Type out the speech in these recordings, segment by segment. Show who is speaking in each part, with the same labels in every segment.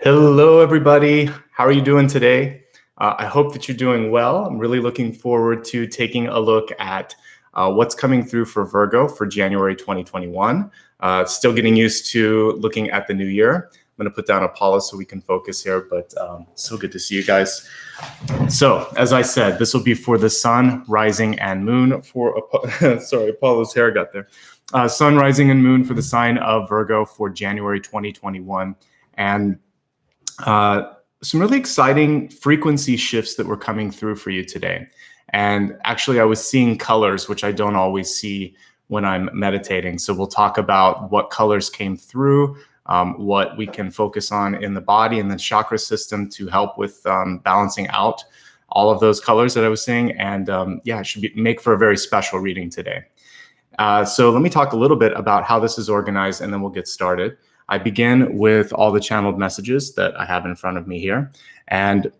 Speaker 1: Hello, everybody. How are you doing today? I hope that you're doing well. I'm really looking forward to taking a look at what's coming through for Virgo for January 2021. Still getting used to looking at the new year. I'm going to put down a pause so we can focus here, but so good to see you guys. So, as I said, this will be for the sun, rising, and moon for, sorry, Apollo's hair got there. Sun, rising, and moon for the sign of Virgo for January 2021. And some really exciting frequency shifts that were coming through for you today. And actually, I was seeing colors, which I don't always see when I'm meditating. So we'll talk about what colors came through, what we can focus on in the body and the chakra system to help with balancing out all of those colors that I was seeing. And yeah, it should make for a very special reading today. So let me talk a little bit about how this is organized, and then we'll get started. I begin with all the channeled messages that I have in front of me here. And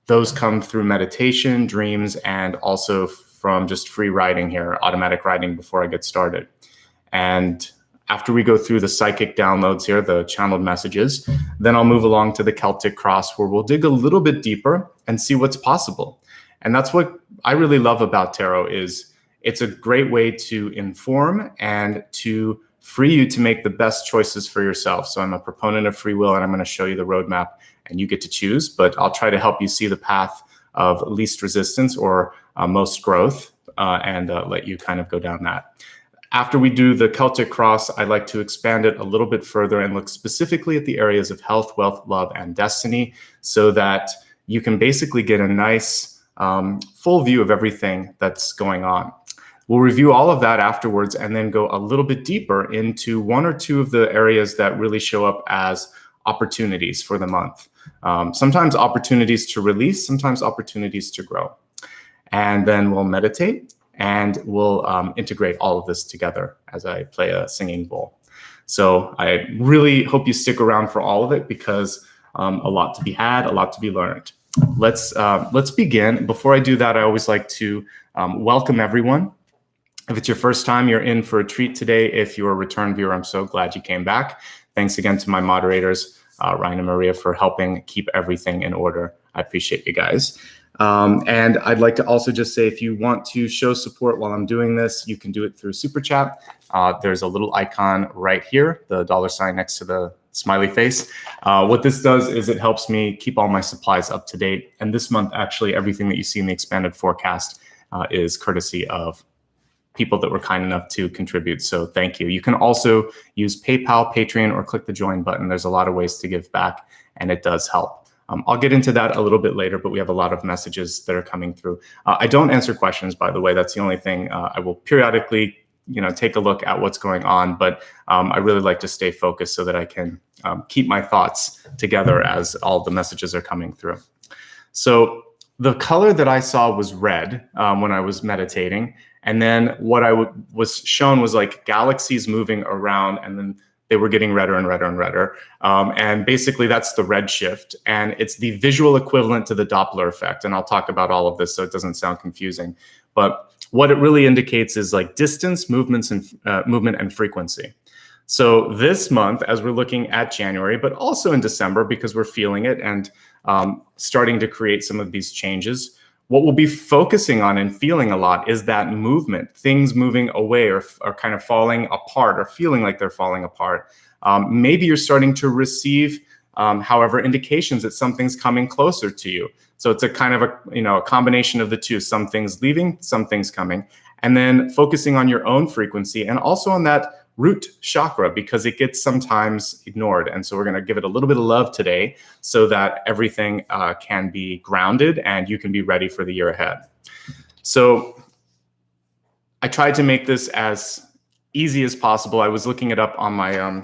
Speaker 1: those come through meditation, dreams, and also from just free writing here, automatic writing before I get started. And after we go through the psychic downloads here, the channeled messages, then I'll move along to the Celtic cross, where we'll dig a little bit deeper and see what's possible. And that's what I really love about tarot, is it's a great way to inform and to free you to make the best choices for yourself. So I'm a proponent of free will, and I'm going to show you the roadmap, and you get to choose, but I'll try to help you see the path of least resistance or most growth, and let you kind of go down that. After we do the Celtic cross, I like to expand it a little bit further and look specifically at the areas of health, wealth, love, and destiny, so that you can basically get a nice full view of everything that's going on. We'll review all of that afterwards and then go a little bit deeper into one or two of the areas that really show up as opportunities for the month. Sometimes opportunities to release, sometimes opportunities to grow. And then we'll meditate, and we'll integrate all of this together as I play a singing bowl. So I really hope you stick around for all of it, because a lot to be had, a lot to be learned. Let's begin. Before I do that, I always like to welcome everyone. If it's your first time, you're in for a treat today. If you're a return viewer, I'm so glad you came back. Thanks again to my moderators, Ryan and Maria, for helping keep everything in order. I appreciate you guys. And I'd like to also just say, if you want to show support while I'm doing this, you can do it through Super Chat. There's a little icon right here, the $ next to the smiley face. What this does is it helps me keep all my supplies up to date. And this month, actually, everything that you see in the expanded forecast is courtesy of people that were kind enough to contribute. So thank you. You can also use PayPal, Patreon, or click the join button. There's a lot of ways to give back, and it does help. I'll get into that a little bit later, but we have a lot of messages that are coming through. I don't answer questions, by the way. That's the only thing. I will periodically, take a look at what's going on, but I really like to stay focused so that I can keep my thoughts together as all the messages are coming through. So the color that I saw was red when I was meditating. And then what I was shown was like galaxies moving around, and then they were getting redder and redder and redder. And basically that's the redshift, and it's the visual equivalent to the Doppler effect. And I'll talk about all of this so it doesn't sound confusing. But what it really indicates is like distance, movement, and frequency. So this month, as we're looking at January, but also in December, because we're feeling it and starting to create some of these changes, what we'll be focusing on and feeling a lot is that movement, things moving away or kind of falling apart or feeling like they're falling apart. Maybe you're starting to receive, however, indications that something's coming closer to you. So it's a kind of a combination of the two, some things leaving, some things coming, and then focusing on your own frequency and also on that root chakra, because it gets sometimes ignored. And so we're going to give it a little bit of love today so that everything can be grounded and you can be ready for the year ahead. So I tried to make this as easy as possible. I was looking it up on my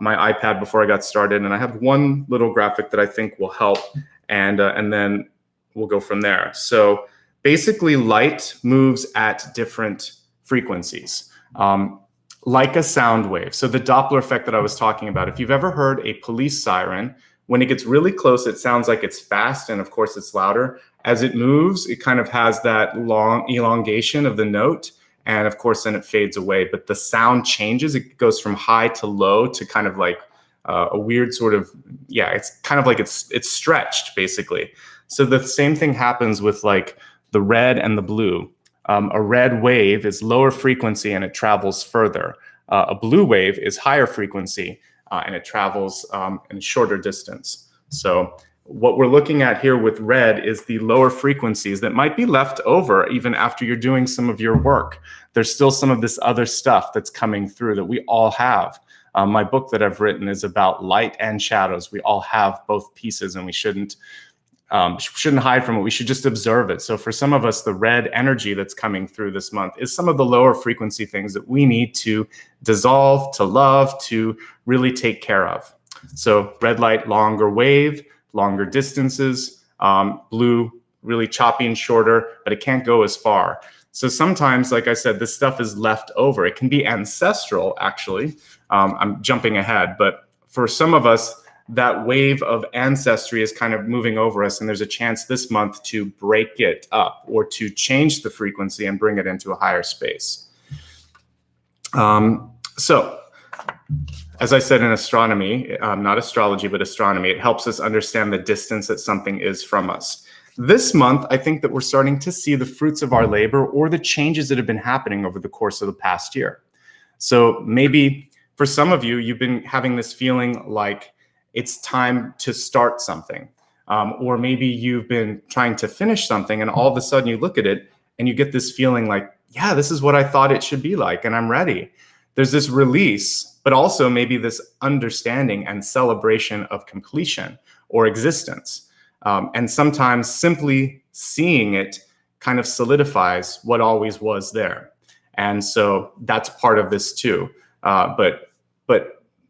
Speaker 1: iPad before I got started, and I have one little graphic that I think will help, and then we'll go from there. So basically, light moves at different frequencies. Like a sound wave. So the Doppler effect that I was talking about, if you've ever heard a police siren, when it gets really close, it sounds like it's fast, and of course it's louder. As it moves, it kind of has that long elongation of the note, and of course then it fades away, but the sound changes. It goes from high to low to kind of like a weird sort of, yeah, it's kind of like it's stretched basically. So the same thing happens with like the red and the blue. A red wave is lower frequency and it travels further. A blue wave is higher frequency and it travels in a shorter distance. So what we're looking at here with red is the lower frequencies that might be left over even after you're doing some of your work. There's still some of this other stuff that's coming through that we all have. My book that I've written is about light and shadows. We all have both pieces, and we shouldn't hide from it. We should just observe it. So for some of us, the red energy that's coming through this month is some of the lower frequency things that we need to dissolve, to love, to really take care of. So red light, longer wave, longer distances, blue, really choppy and shorter, but it can't go as far. So sometimes, like I said, this stuff is left over. It can be ancestral, actually. I'm jumping ahead, but for some of us, that wave of ancestry is kind of moving over us, and there's a chance this month to break it up or to change the frequency and bring it into a higher space. So, as I said in astronomy, not astrology, but astronomy, it helps us understand the distance that something is from us. This month, I think that we're starting to see the fruits of our labor or the changes that have been happening over the course of the past year. So maybe for some of you, you've been having this feeling like it's time to start something. Or maybe you've been trying to finish something and all of a sudden you look at it and you get this feeling like, yeah, this is what I thought it should be like and I'm ready. There's this release, but also maybe this understanding and celebration of completion or existence. And sometimes simply seeing it kind of solidifies what always was there. And so that's part of this too. But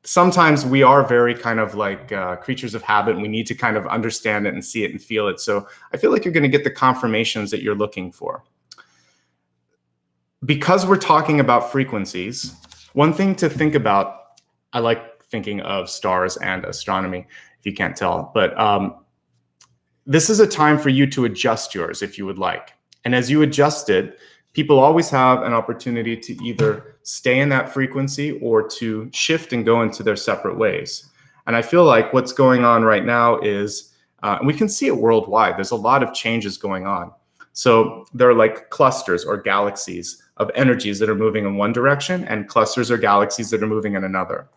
Speaker 1: sometimes we are very kind of like creatures of habit, and we need to kind of understand it and see it and feel it. So I feel like you're going to get the confirmations that you're looking for. Because we're talking about frequencies, one thing to think about, I like thinking of stars and astronomy, if you can't tell, but this is a time for you to adjust yours if you would like. And as you adjust it, people always have an opportunity to either stay in that frequency or to shift and go into their separate ways. And I feel like what's going on right now is, and we can see it worldwide, there's a lot of changes going on. So there are like clusters or galaxies of energies that are moving in one direction and clusters or galaxies that are moving in another.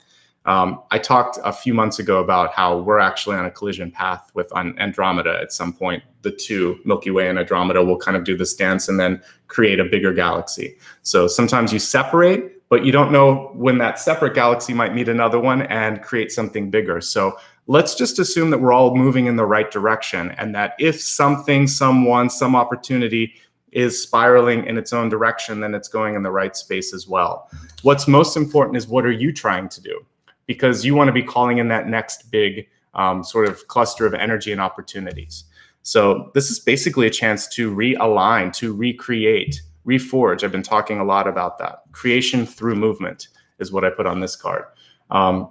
Speaker 1: I talked a few months ago about how we're actually on a collision path with Andromeda at some point. The two, Milky Way and Andromeda, will kind of do this dance and then create a bigger galaxy. So sometimes you separate, but you don't know when that separate galaxy might meet another one and create something bigger. So let's just assume that we're all moving in the right direction, and that if something, someone, some opportunity is spiraling in its own direction, then it's going in the right space as well. What's most important is, what are you trying to do? Because you want to be calling in that next big sort of cluster of energy and opportunities. So this is basically a chance to realign, to recreate, reforge. I've been talking a lot about that. Creation through movement is what I put on this card. And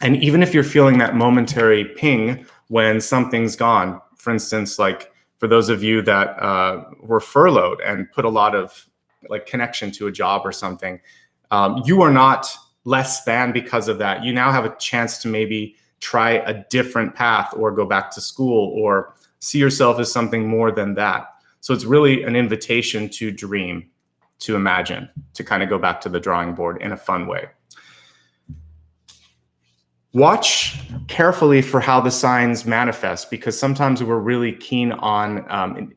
Speaker 1: even if you're feeling that momentary ping when something's gone, for instance, like for those of you that were furloughed and put a lot of like connection to a job or something, you are not less than because of that. You now have a chance to maybe try a different path or go back to school or see yourself as something more than that. So it's really an invitation to dream, to imagine, to kind of go back to the drawing board in a fun way. Watch carefully for how the signs manifest, because sometimes we're really keen on,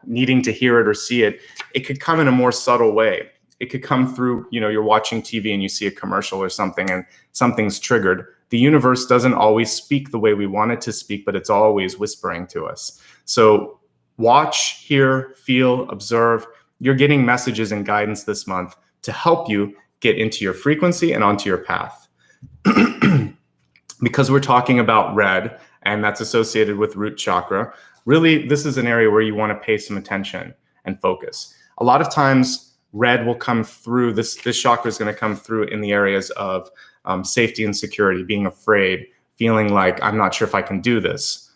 Speaker 1: needing to hear it or see it. It could come in a more subtle way. It could come through, you're watching TV and you see a commercial or something and something's triggered. The universe doesn't always speak the way we want it to speak, but it's always whispering to us. So watch, hear, feel, observe. You're getting messages and guidance this month to help you get into your frequency and onto your path. Because we're talking about red, and that's associated with root chakra, really, this is an area where you want to pay some attention and focus. A lot of times, red will come through, this chakra is going to come through in the areas of safety and security, being afraid, feeling like, I'm not sure if I can do this.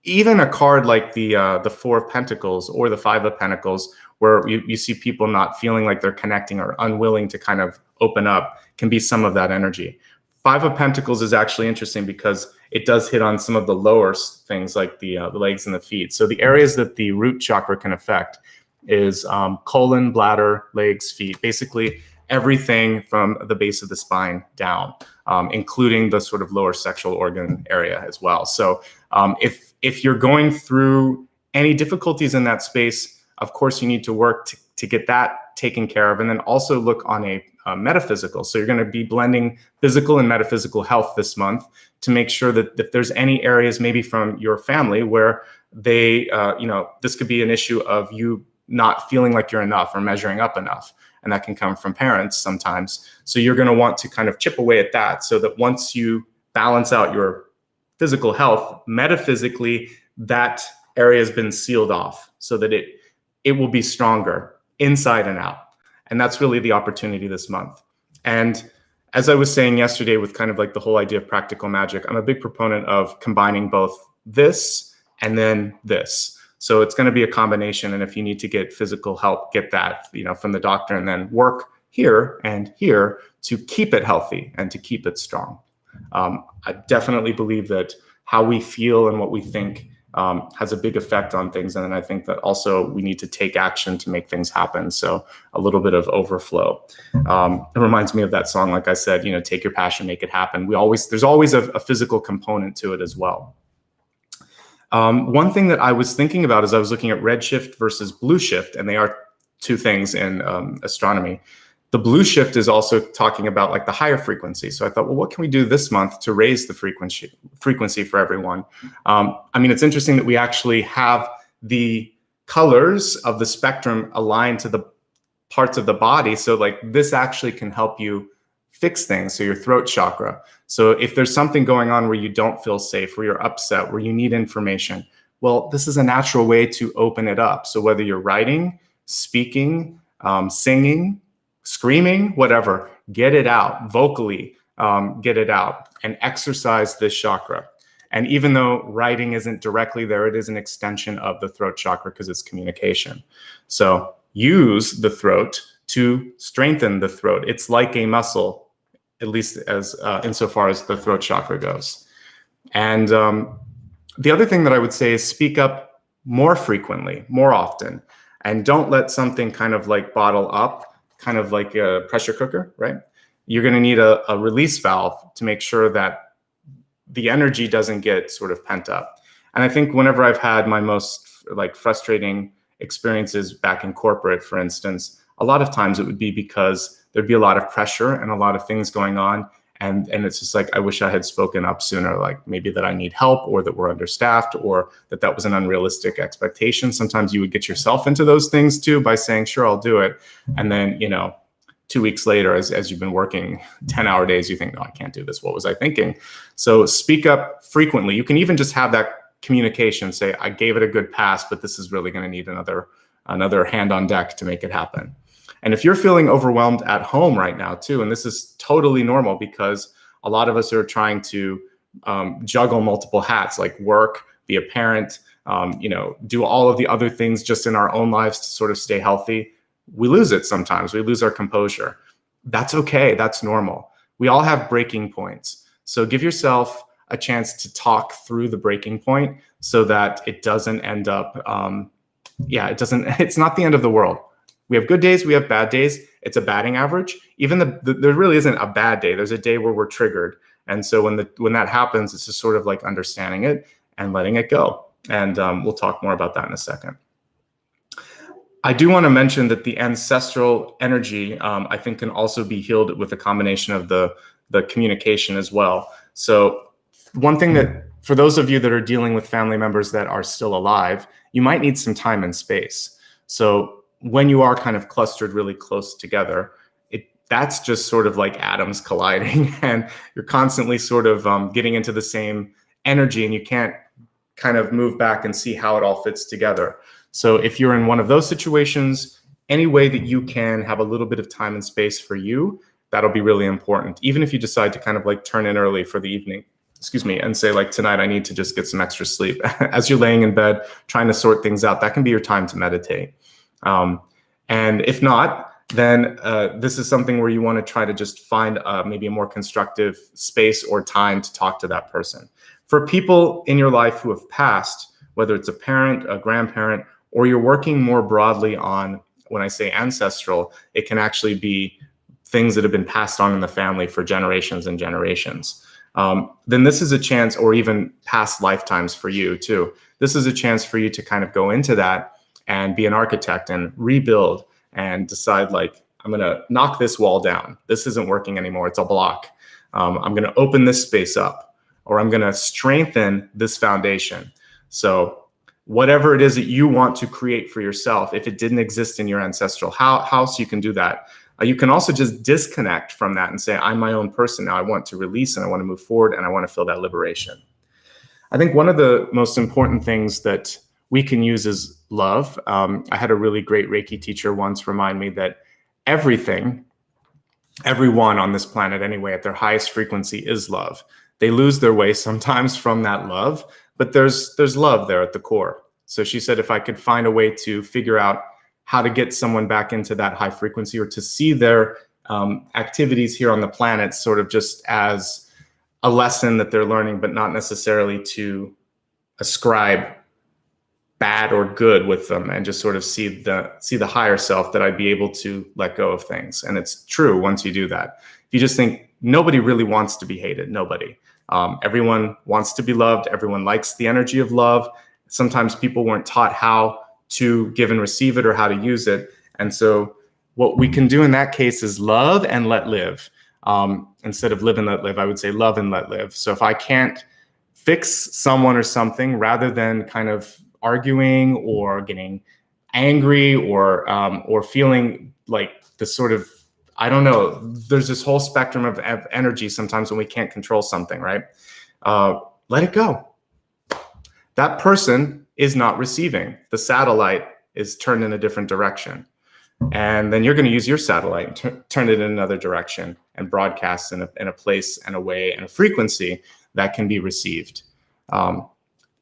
Speaker 1: Even a card like the Four of Pentacles or the Five of Pentacles, where you see people not feeling like they're connecting or unwilling to kind of open up, can be some of that energy. Five of Pentacles is actually interesting because it does hit on some of the lower things like the legs and the feet. So the areas that the root chakra can affect is colon, bladder, legs, feet, basically everything from the base of the spine down, including the sort of lower sexual organ area as well. So if you're going through any difficulties in that space, of course, you need to work to get that taken care of, and then also look on a metaphysical. So you're going to be blending physical and metaphysical health this month to make sure that if there's any areas maybe from your family where they, this could be an issue of you not feeling like you're enough or measuring up enough. And that can come from parents sometimes. So you're going to want to kind of chip away at that so that once you balance out your physical health, metaphysically, that area has been sealed off so that it will be stronger inside and out. And that's really the opportunity this month. And as I was saying yesterday with kind of like the whole idea of practical magic, I'm a big proponent of combining both this and then this. So it's going to be a combination. And if you need to get physical help, get that, from the doctor, and then work here and here to keep it healthy and to keep it strong. I definitely believe that how we feel and what we think has a big effect on things. And then I think that also we need to take action to make things happen. So a little bit of overflow. It reminds me of that song, like I said, take your passion, make it happen. There's always a physical component to it as well. One thing that I was thinking about as I was looking at redshift versus blueshift, and they are two things in astronomy. The blueshift is also talking about like the higher frequency. So I thought, well, what can we do this month to raise the frequency for everyone? It's interesting that we actually have the colors of the spectrum aligned to the parts of the body. So like this actually can help you fix things. So your throat chakra. So if there's something going on where you don't feel safe, where you're upset, where you need information, well, this is a natural way to open it up. So whether you're writing, speaking, singing, screaming, whatever, get it out vocally, get it out and exercise this chakra. And even though writing isn't directly there, it is an extension of the throat chakra because it's communication. So use the throat to strengthen the throat. It's like a muscle, at least as insofar as the throat chakra goes. And the other thing that I would say is speak up more frequently, more often, and don't let something kind of like bottle up, kind of like a pressure cooker, right? You're going to need a release valve to make sure that the energy doesn't get sort of pent up. And I think whenever I've had my most like frustrating experiences back in corporate, for instance, a lot of times it would be because there'd be a lot of pressure and a lot of things going on. And it's just like, I wish I had spoken up sooner, like maybe that I need help or that we're understaffed or that was an unrealistic expectation. Sometimes you would get yourself into those things too by saying, sure, I'll do it. And then, 2 weeks later, as you've been working 10-hour days, you think, no, I can't do this. What was I thinking? So speak up frequently. You can even just have that communication, say, I gave it a good pass, but this is really going to need another hand on deck to make it happen. And if you're feeling overwhelmed at home right now too, and this is totally normal because a lot of us are trying to juggle multiple hats, like work, be a parent, do all of the other things just in our own lives to sort of stay healthy. We lose it sometimes. We lose our composure. That's okay. That's normal. We all have breaking points. So give yourself a chance to talk through the breaking point so that it doesn't end up, it's not the end of the world. We have good days, we have bad days. It's a batting average. Even there really isn't a bad day. There's a day where we're triggered. And so when that happens, it's just sort of like understanding it and letting it go. And we'll talk more about that in a second. I do want to mention that the ancestral energy, I think, can also be healed with a combination of the communication as well. So one thing that, for those of you that are dealing with family members that are still alive, you might need some time and space. So when you are kind of clustered really close together, that's just sort of like atoms colliding and you're constantly sort of getting into the same energy and you can't kind of move back and see how it all fits together. So if you're in one of those situations, any way that you can have a little bit of time and space for you, that'll be really important. Even if you decide to kind of like turn in early for the evening, and say like, tonight I need to just get some extra sleep. As you're laying in bed, trying to sort things out, that can be your time to meditate. And if not, then this is something where you want to try to just find maybe a more constructive space or time to talk to that person. For people in your life who have passed, whether it's a parent, a grandparent, or you're working more broadly on, when I say ancestral, it can actually be things that have been passed on in the family for generations and generations. Then this is a chance, or even past lifetimes for you too. This is a chance for you to kind of go into that and be an architect and rebuild and decide, like, I'm going to knock this wall down. This isn't working anymore. It's a block. I'm going to open this space up, or I'm going to strengthen this foundation. So whatever it is that you want to create for yourself, if it didn't exist in your ancestral house, you can do that. You can also just disconnect from that and say, I'm my own person now. I want to release and I want to move forward and I want to feel that liberation. I think one of the most important things that we can use is love. I had a really great Reiki teacher once remind me that everything, everyone on this planet anyway, at their highest frequency is love. They lose their way sometimes from that love, but there's love there at the core. So she said, if I could find a way to figure out how to get someone back into that high frequency, or to see their activities here on the planet sort of just as a lesson that they're learning, but not necessarily to ascribe bad or good with them, and just sort of see the higher self, that I'd be able to let go of things. And it's true once you do that. If you just think, nobody really wants to be hated, nobody. Everyone wants to be loved. Everyone likes the energy of love. Sometimes people weren't taught how to give and receive it, or how to use it. And so what we can do in that case is love and let live. Instead of live and let live, I would say love and let live. So if I can't fix someone or something, rather than kind of arguing or getting angry or feeling like this sort of, I don't know, there's this whole spectrum of energy sometimes when we can't control something, right? Let it go. That person is not receiving. The satellite is turned in a different direction. And then you're going to use your satellite and turn it in another direction and broadcast in a place and a way and a frequency that can be received.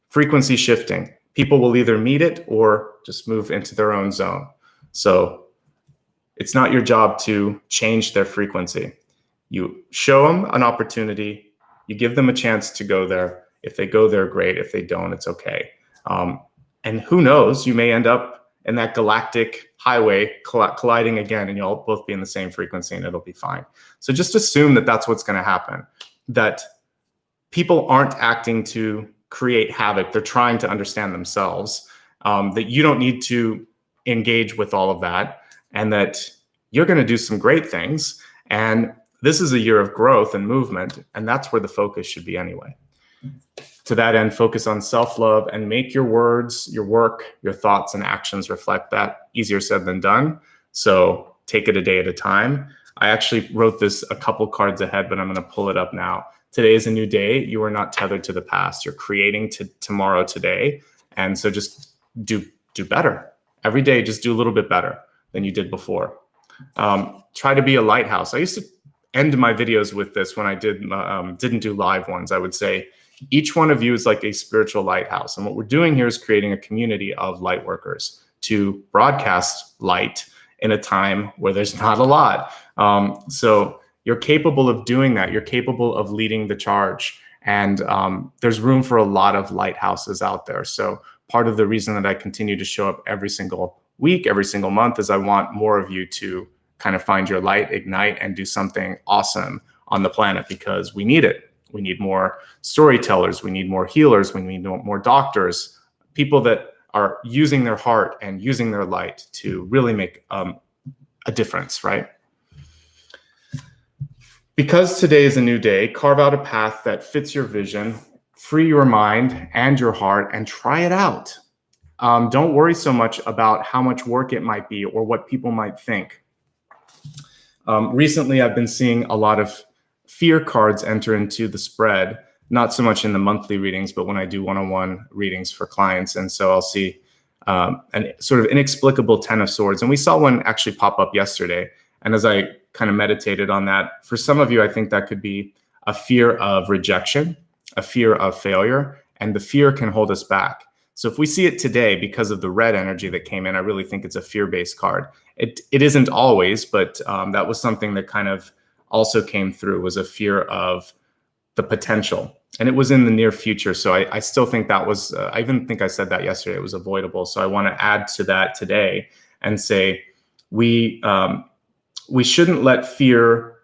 Speaker 1: Frequency shifting. People will either meet it or just move into their own zone. So it's not your job to change their frequency. You show them an opportunity. You give them a chance to go there. If they go there, great. If they don't, it's okay. And who knows, you may end up in that galactic highway colliding again, and you'll both be in the same frequency and it'll be fine. So just assume that that's what's going to happen, that people aren't acting to create havoc. They're trying to understand themselves, that you don't need to engage with all of that, and that you're going to do some great things. And this is a year of growth and movement, and that's where the focus should be anyway. To that end, focus on self-love and make your words, your work, your thoughts and actions reflect that. Easier said than done. So take it a day at a time. I actually wrote this a couple cards ahead, but I'm going to pull it up now. Today is a new day. You are not tethered to the past. You're creating tomorrow today. And so just do better. Every day, just do a little bit better than you did before. Try to be a lighthouse. I used to end my videos with this when I didn't do live ones. I would say, each one of you is like a spiritual lighthouse. And what we're doing here is creating a community of light workers to broadcast light in a time where there's not a lot. So you're capable of doing that. You're capable of leading the charge. And there's room for a lot of lighthouses out there. So part of the reason that I continue to show up every single week, every single month, is I want more of you to kind of find your light, ignite, and do something awesome on the planet, because we need it. We need more storytellers. We need more healers. We need more doctors, people that are using their heart and using their light to really make a difference, right? Because today is a new day, carve out a path that fits your vision, free your mind and your heart, and try it out. Don't worry so much about how much work it might be or what people might think. Recently, I've been seeing a lot of fear cards enter into the spread, not so much in the monthly readings, but when I do one-on-one readings for clients. And so I'll see an sort of inexplicable 10 of swords. And we saw one actually pop up yesterday. And as I kind of meditated on that, for some of you, I think that could be a fear of rejection, a fear of failure, and the fear can hold us back. So if we see it today because of the red energy that came in, I really think it's a fear-based card. It isn't always, but that was something that kind of also came through, was a fear of the potential. And it was in the near future. So I still think that was, I even think I said that yesterday, it was avoidable. So I want to add to that today and say, we shouldn't let fear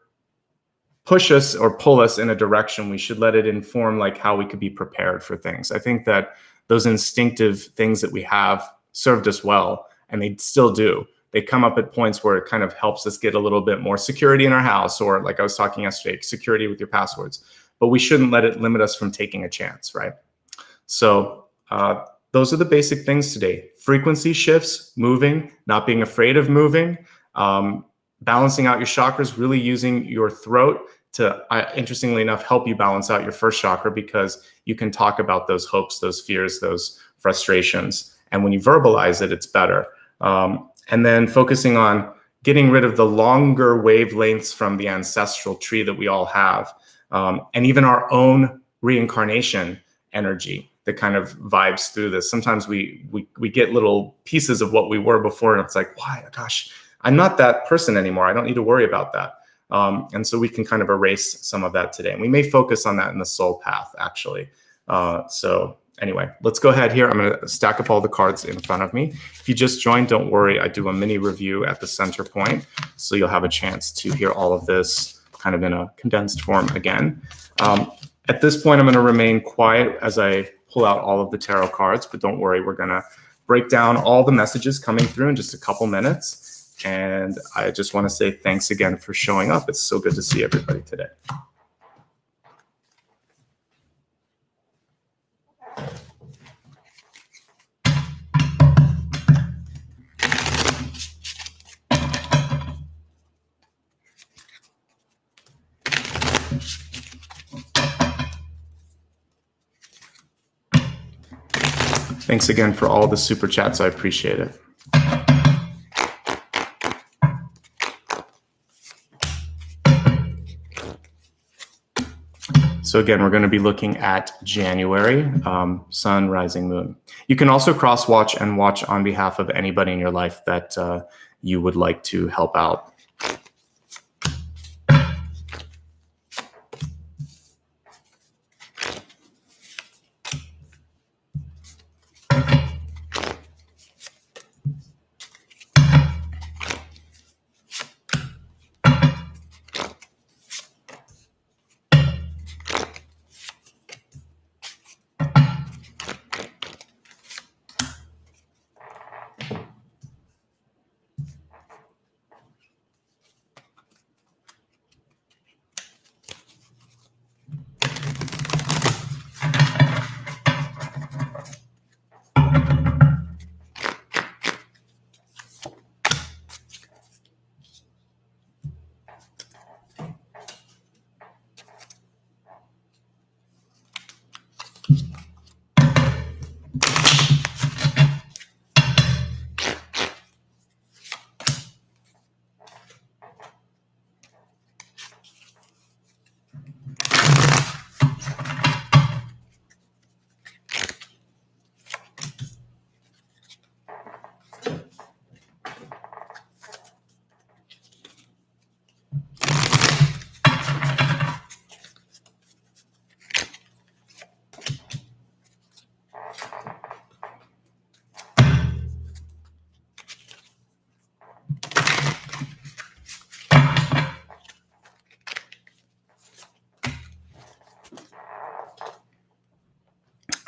Speaker 1: push us or pull us in a direction. We should let it inform like how we could be prepared for things. I think that those instinctive things that we have served us well, and they still do. They come up at points where it kind of helps us get a little bit more security in our house, or like I was talking yesterday, security with your passwords. But we shouldn't let it limit us from taking a chance, right? So those are the basic things today. Frequency shifts, moving, not being afraid of moving, balancing out your chakras, really using your throat to, interestingly enough, help you balance out your first chakra, because you can talk about those hopes, those fears, those frustrations. And when you verbalize it, it's better. And then focusing on getting rid of the longer wavelengths from the ancestral tree that we all have. And even our own reincarnation energy that kind of vibes through this. Sometimes we get little pieces of what we were before, and it's like, why, gosh, I'm not that person anymore. I don't need to worry about that. And so we can kind of erase some of that today. And we may focus on that in the soul path, actually. So anyway, let's go ahead here. I'm going to stack up all the cards in front of me. If you just joined, don't worry. I do a mini review at the center point, so you'll have a chance to hear all of this kind of in a condensed form again. At this point, I'm going to remain quiet as I pull out all of the tarot cards, but don't worry, we're going to break down all the messages coming through in just a couple minutes. And I just want to say thanks again for showing up. It's so good to see everybody today. Thanks again for all the super chats. I appreciate it. So again, we're going to be looking at January, sun, rising, moon. You can also cross-watch and watch on behalf of anybody in your life that you would like to help out.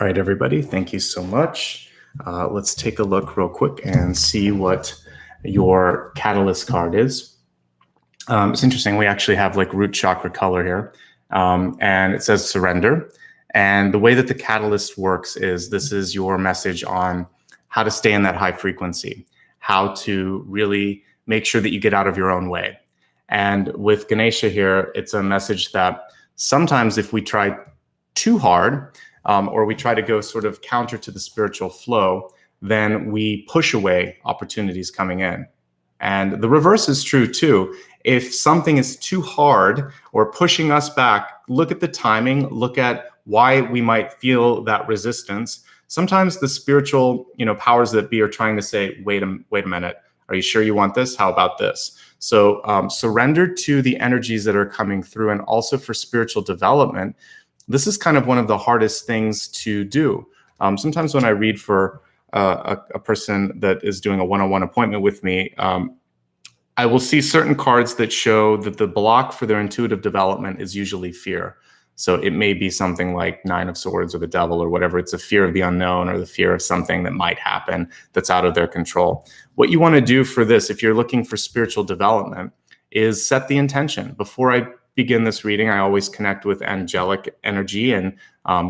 Speaker 1: All right, everybody, thank you so much. Let's take a look real quick and see what your catalyst card is. It's interesting. We actually have like root chakra color here, and it says surrender. And the way that the catalyst works is this is your message on how to stay in that high frequency, how to really make sure that you get out of your own way. And with Ganesha here, it's a message that sometimes if we try too hard, or we try to go sort of counter to the spiritual flow, then we push away opportunities coming in. And the reverse is true too. If something is too hard or pushing us back, look at the timing, look at why we might feel that resistance. Sometimes the spiritual, powers that be are trying to say, wait a minute, Are you sure you want this? How about this? So surrender to the energies that are coming through. And also for spiritual development, this is kind of one of the hardest things to do. Sometimes when I read for a person that is doing a one-on-one appointment with me, I will see certain cards that show that the block for their intuitive development is usually fear. So it may be something like Nine of Swords or the Devil or whatever. It's a fear of the unknown or the fear of something that might happen that's out of their control. What you want to do for this, if you're looking for spiritual development, is set the intention. Before I begin this reading, I always connect with angelic energy and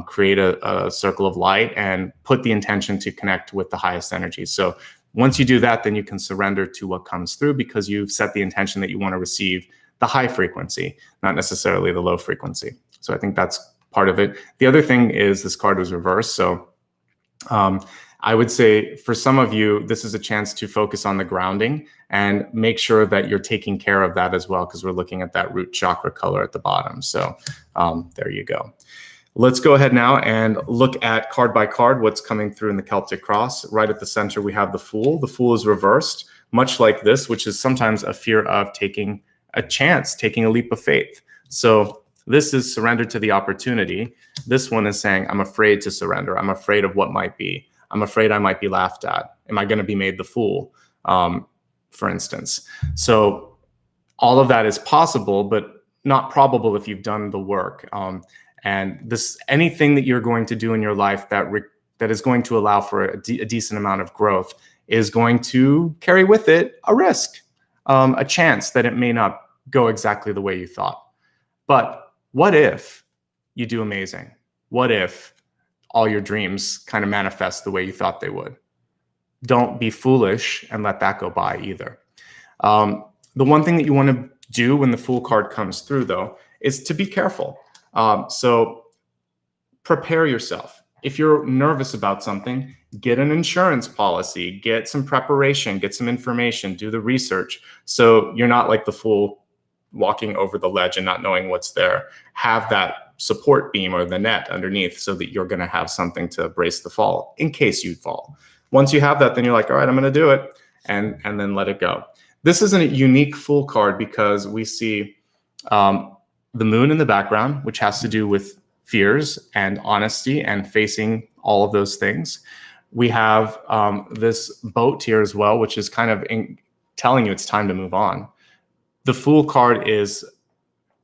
Speaker 1: create a circle of light and put the intention to connect with the highest energy. So once you do that, then you can surrender to what comes through because you've set the intention that you want to receive the high frequency, not necessarily the low frequency. So I think that's part of it. The other thing is this card was reversed. So I would say for some of you, this is a chance to focus on the grounding and make sure that you're taking care of that as well, because we're looking at that root chakra color at the bottom. So there you go. Let's go ahead now and look at card by card what's coming through in the Celtic cross. Right at the center, we have the Fool. The Fool is reversed, much like this, which is sometimes a fear of taking a chance, taking a leap of faith. So this is surrender to the opportunity. This one is saying, I'm afraid to surrender. I'm afraid of what might be. I'm afraid I might be laughed at. Am I going to be made the fool, for instance? So all of that is possible, but not probable if you've done the work. And this, anything that you're going to do in your life that is going to allow for a decent amount of growth is going to carry with it a risk, a chance that it may not go exactly the way you thought. But what if you do amazing? What if all your dreams kind of manifest the way you thought they would? Don't be foolish and let that go by either. The one thing that you want to do when the Fool card comes through, though, is to be careful. So prepare yourself. If you're nervous about something, get an insurance policy, get some preparation, get some information, do the research. So you're not like the Fool walking over the ledge and not knowing what's there. Have that support beam or the net underneath so that you're going to have something to brace the fall in case you fall. Once you have that, then you're like, all right, I'm going to do it, and then let it go. This is a unique Fool card because we see the moon in the background, which has to do with fears and honesty and facing all of those things. We have this boat here as well, which is kind of telling you it's time to move on. The Fool card is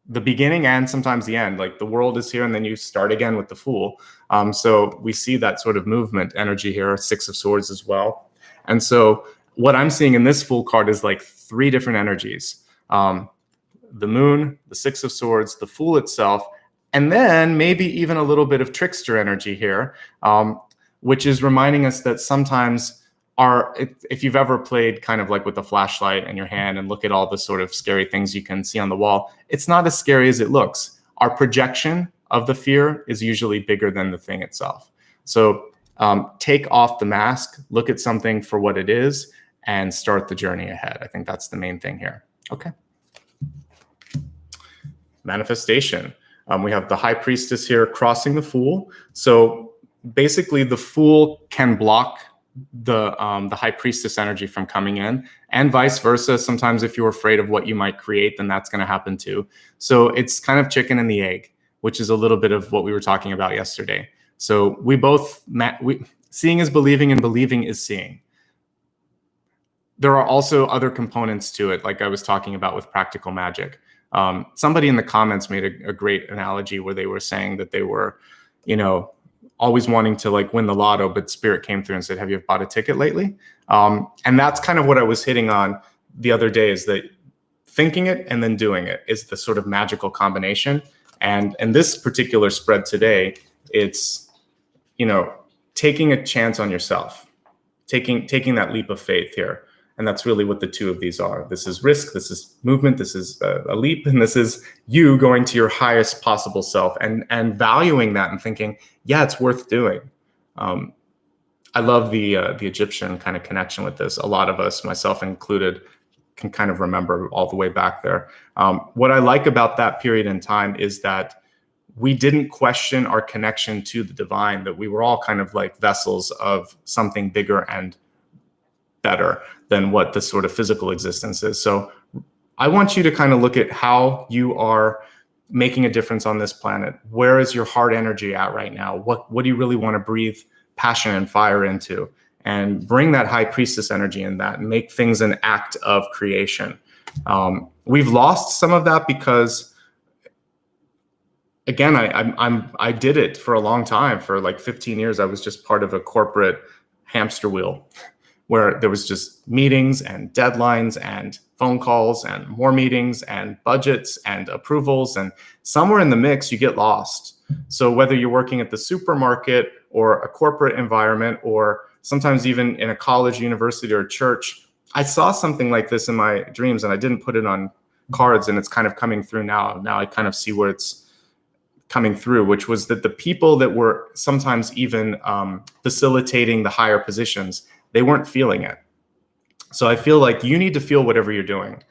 Speaker 1: the beginning and sometimes the end. Like the world is here and then you start again with the Fool. So we see that sort of movement energy here, Six of Swords as well. And so what I'm seeing in this Fool card is like three different energies. The moon, the Six of Swords, the Fool itself, and then maybe even a little bit of trickster energy here, which is reminding us that sometimes if you've ever played kind of like with a flashlight in your hand and look at all the sort of scary things you can see on the wall, it's not as scary as it looks. Our projection of the fear is usually bigger than the thing itself. So take off the mask, look at something for what it is, and start the journey ahead. I think that's the main thing here. Okay. Manifestation. We have the High Priestess here crossing the Fool. So basically the Fool can block the High Priestess energy from coming in, and vice versa. Sometimes if you're afraid of what you might create, then that's going to happen too. So it's kind of chicken and the egg, which is a little bit of what we were talking about yesterday. So seeing is believing and believing is seeing. There are also other components to it, like I was talking about with practical magic. Somebody in the comments made a great analogy where they were saying that they were, always wanting to like win the lotto, but Spirit came through and said, have you bought a ticket lately? And that's kind of what I was hitting on the other day, is that thinking it and then doing it is the sort of magical combination. And this particular spread today, it's, taking a chance on yourself, taking that leap of faith here. And that's really what the two of these are. This is risk, this is movement, this is a leap, and this is you going to your highest possible self and valuing that and thinking, yeah, it's worth doing. I love the Egyptian kind of connection with this. A lot of us, myself included, can kind of remember all the way back there. What I like about that period in time is that we didn't question our connection to the divine, that we were all kind of like vessels of something bigger and better than what the sort of physical existence is. So I want you to kind of look at how you are making a difference on this planet. Where is your heart energy at right now? What do you really want to breathe passion and fire into? And bring that high priestess energy in that and make things an act of creation. We've lost some of that because, again, I did it for a long time. For like 15 years, I was just part of a corporate hamster wheel where there was just meetings and deadlines and phone calls and more meetings and budgets and approvals. And somewhere in the mix, you get lost. So whether you're working at the supermarket or a corporate environment, or sometimes even in a college, university, or church, I saw something like this in my dreams, and I didn't put it on cards, and it's kind of coming through now. Now I kind of see where it's coming through, which was that the people that were sometimes even facilitating the higher positions, they weren't feeling it. So I feel like you need to feel whatever you're doing,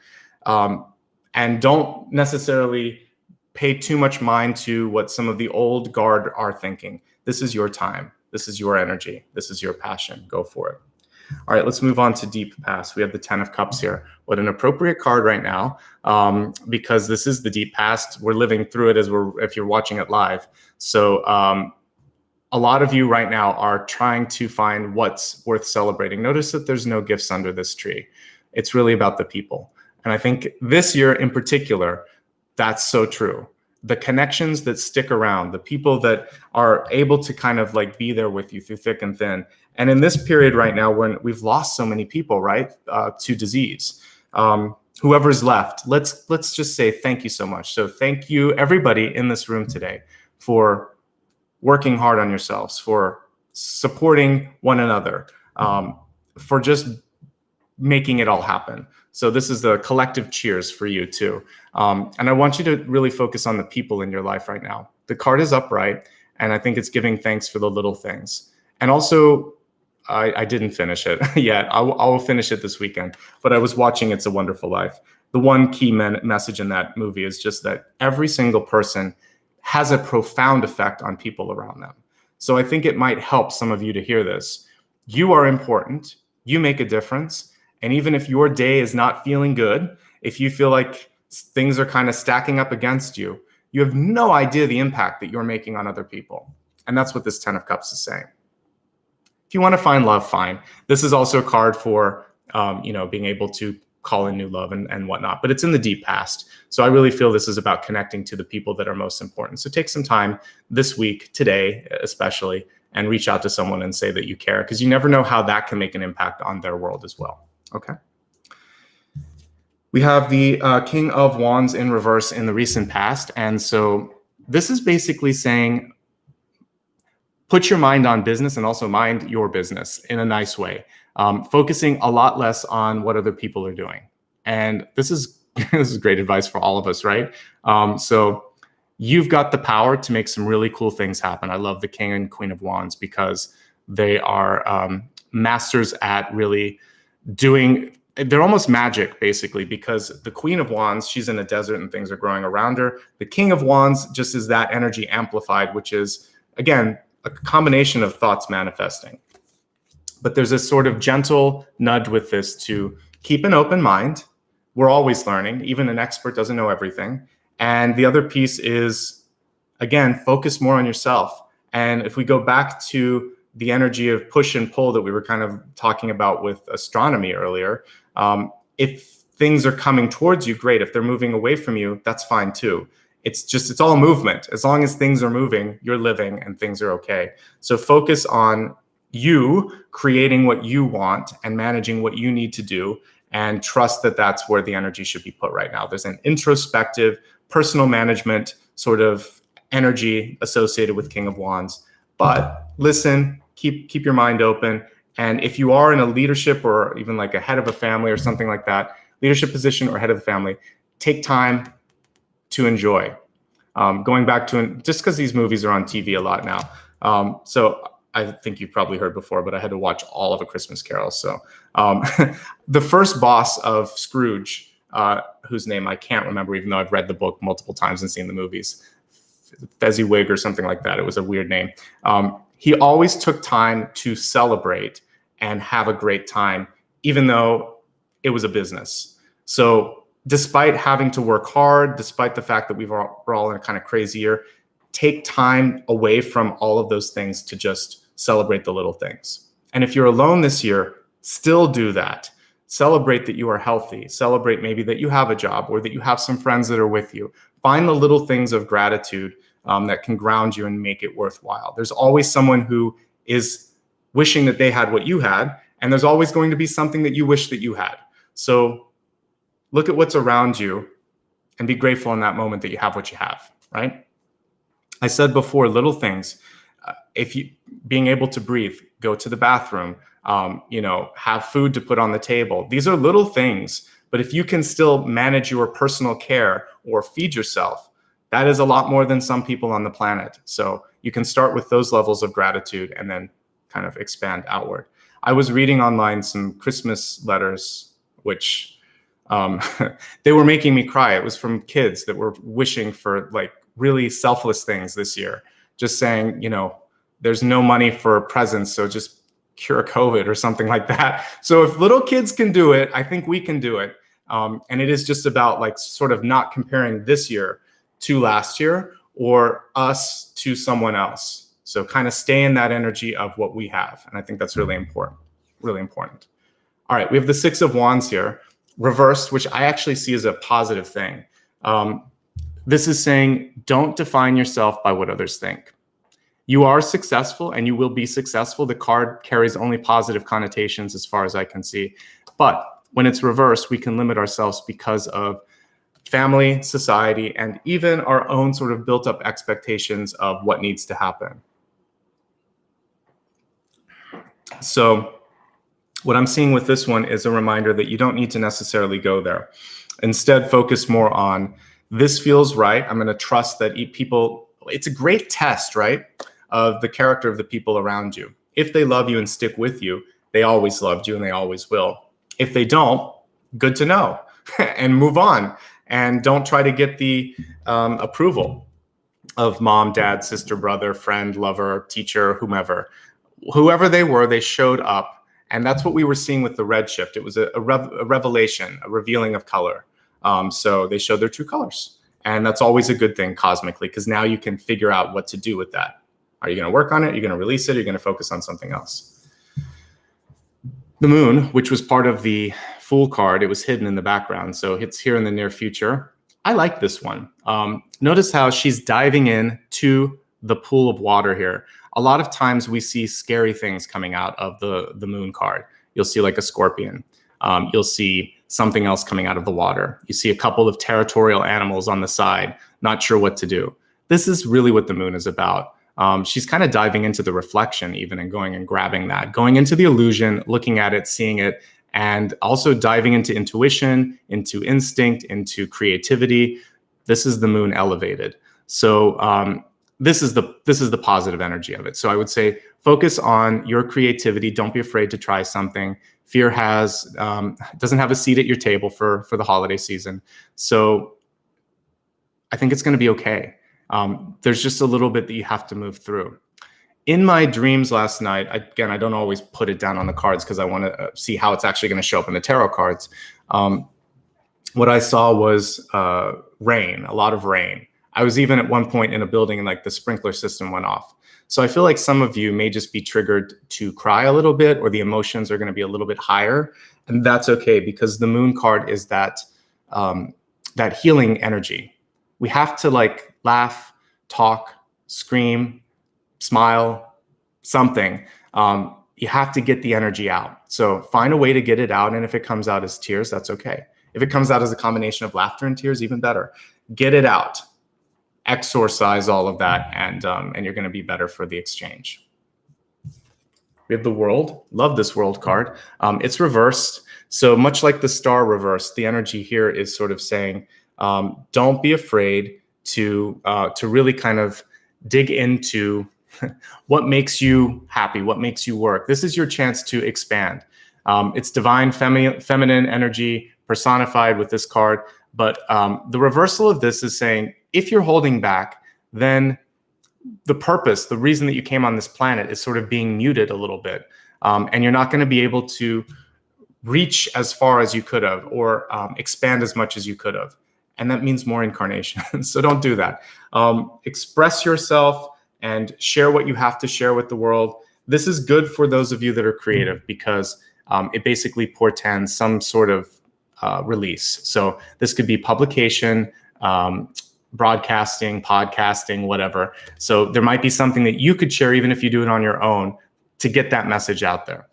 Speaker 1: and don't necessarily pay too much mind to what some of the old guard are thinking. This is your time. This is your energy. This is your passion. Go for it. All right, let's move on to Deep Past. We have the 10 of Cups here. What an appropriate card right now, because this is the Deep Past. We're living through it if you're watching it live. So a lot of you right now are trying to find what's worth celebrating. Notice that there's no gifts under this tree. It's really about the people. And I think this year in particular, that's so true. The connections that stick around, the people that are able to kind of like be there with you through thick and thin. And in this period right now, when we've lost so many people, right, to disease, whoever's left, let's just say thank you so much. So thank you, everybody in this room today, for working hard on yourselves, for supporting one another, for just making it all happen. So this is the collective cheers for you too. And I want you to really focus on the people in your life right now. The card is upright, and I think it's giving thanks for the little things. And also, I didn't finish it yet. I will finish it this weekend, but I was watching It's a Wonderful Life. The one key message in that movie is just that every single person has a profound effect on people around them. So I think it might help some of you to hear this. You are important. You make a difference. And even if your day is not feeling good, if you feel like things are kind of stacking up against you, you have no idea the impact that you're making on other people. And that's what this 10 of Cups is saying. If you want to find love, fine. This is also a card for, being able to call in new love and whatnot, but it's in the deep past. So I really feel this is about connecting to the people that are most important. So take some time this week, today especially, and reach out to someone and say that you care, because you never know how that can make an impact on their world as well. Okay. We have the King of Wands in reverse in the recent past. And so this is basically saying, put your mind on business and also mind your business in a nice way, focusing a lot less on what other people are doing. And this is great advice for all of us, right? So you've got the power to make some really cool things happen. I love the King and Queen of Wands because they are masters at really doing, they're almost magic basically, because the Queen of Wands, she's in a desert and things are growing around her. The King of Wands just is that energy amplified, which is, again, a combination of thoughts manifesting. But there's this sort of gentle nudge with this to keep an open mind. We're always learning. Even an expert doesn't know everything. And the other piece is, again, focus more on yourself. And if we go back to the energy of push and pull that we were kind of talking about with astronomy earlier, if things are coming towards you, great. If they're moving away from you, that's fine too. It's all movement. As long as things are moving, you're living and things are okay. So focus on you creating what you want and managing what you need to do, and trust that that's where the energy should be put right now. There's an introspective, personal management sort of energy associated with King of Wands. But listen, keep your mind open. And if you are in a leadership or even like a head of a family or something like that, leadership position or head of the family, take time to enjoy. Going back to, just because these movies are on TV a lot now. So I think you've probably heard before, but I had to watch all of A Christmas Carol. So the first boss of Scrooge, whose name I can't remember, even though I've read the book multiple times and seen the movies, Fezziwig or something like that. It was a weird name. He always took time to celebrate and have a great time, even though it was a business. So despite having to work hard, despite the fact that we're all in a kind of crazy year, take time away from all of those things to just celebrate the little things. And if you're alone this year, still do that. Celebrate that you are healthy. Celebrate maybe that you have a job or that you have some friends that are with you. Find the little things of gratitude that can ground you and make it worthwhile. There's always someone who is wishing that they had what you had, and there's always going to be something that you wish that you had. So look at what's around you and be grateful in that moment that you have what you have, right? I said before, little things. Being able to breathe, go to the bathroom, have food to put on the table. These are little things, but if you can still manage your personal care or feed yourself, that is a lot more than some people on the planet. So you can start with those levels of gratitude and then kind of expand outward. I was reading online some Christmas letters, which they were making me cry. It was from kids that were wishing for like really selfless things this year, just saying, there's no money for presents, so just cure COVID or something like that. So if little kids can do it, I think we can do it. And it is just about like sort of not comparing this year to last year or us to someone else. So kind of stay in that energy of what we have. And I think that's really important, really important. All right, we have the Six of Wands here, reversed, which I actually see as a positive thing. This is saying, don't define yourself by what others think. You are successful and you will be successful. The card carries only positive connotations as far as I can see. But when it's reversed, we can limit ourselves because of family, society, and even our own sort of built up expectations of what needs to happen. So what I'm seeing with this one is a reminder that you don't need to necessarily go there. Instead, focus more on, this feels right. I'm going to trust that people, it's a great test, right, of the character of the people around you. If they love you and stick with you, they always loved you and they always will. If they don't, good to know and move on. And don't try to get the approval of mom, dad, sister, brother, friend, lover, teacher, whomever. Whoever they were, they showed up. And that's what we were seeing with the redshift. It was a revelation, a revealing of color. So they showed their true colors. And that's always a good thing cosmically, because now you can figure out what to do with that. Are you going to work on it? You're going to release it? You're going to focus on something else. The moon, which was part of the Fool card, it was hidden in the background. So it's here in the near future. I like this one. Notice how she's diving in to the pool of water here. A lot of times we see scary things coming out of the moon card. You'll see like a scorpion. You'll see something else coming out of the water. You see a couple of territorial animals on the side, not sure what to do. This is really what the moon is about. She's kind of diving into the reflection even and going and grabbing that, going into the illusion, looking at it, seeing it, and also diving into intuition, into instinct, into creativity. This is the moon elevated. So this is the positive energy of it. So I would say focus on your creativity. Don't be afraid to try something. Fear doesn't have a seat at your table for the holiday season. So I think it's going to be okay. There's just a little bit that you have to move through. In my dreams last night, again, I don't always put it down on the cards because I want to see how it's actually going to show up in the tarot cards. What I saw was rain, a lot of rain. I was even at one point in a building and like the sprinkler system went off. So I feel like some of you may just be triggered to cry a little bit, or the emotions are going to be a little bit higher. And that's okay, because the moon card is that healing energy. We have to like laugh, talk, scream, smile, something. You have to get the energy out. So find a way to get it out. And if it comes out as tears, that's okay. If it comes out as a combination of laughter and tears, even better. Get it out. Exorcise all of that, and you're going to be better for the exchange. We have the World. Love this World card. It's reversed. So much like the star reversed, the energy here is sort of saying, don't be afraid to really kind of dig into what makes you happy, what makes you work. This is your chance to expand. It's divine feminine energy personified with this card. But the reversal of this is saying, if you're holding back, then the purpose, the reason that you came on this planet is sort of being muted a little bit. And you're not going to be able to reach as far as you could have, or expand as much as you could have. And that means more incarnations. So don't do that. Express yourself and share what you have to share with the world. This is good for those of you that are creative, because it basically portends some sort of release. So this could be publication, broadcasting, podcasting, whatever. So there might be something that you could share, even if you do it on your own, to get that message out there.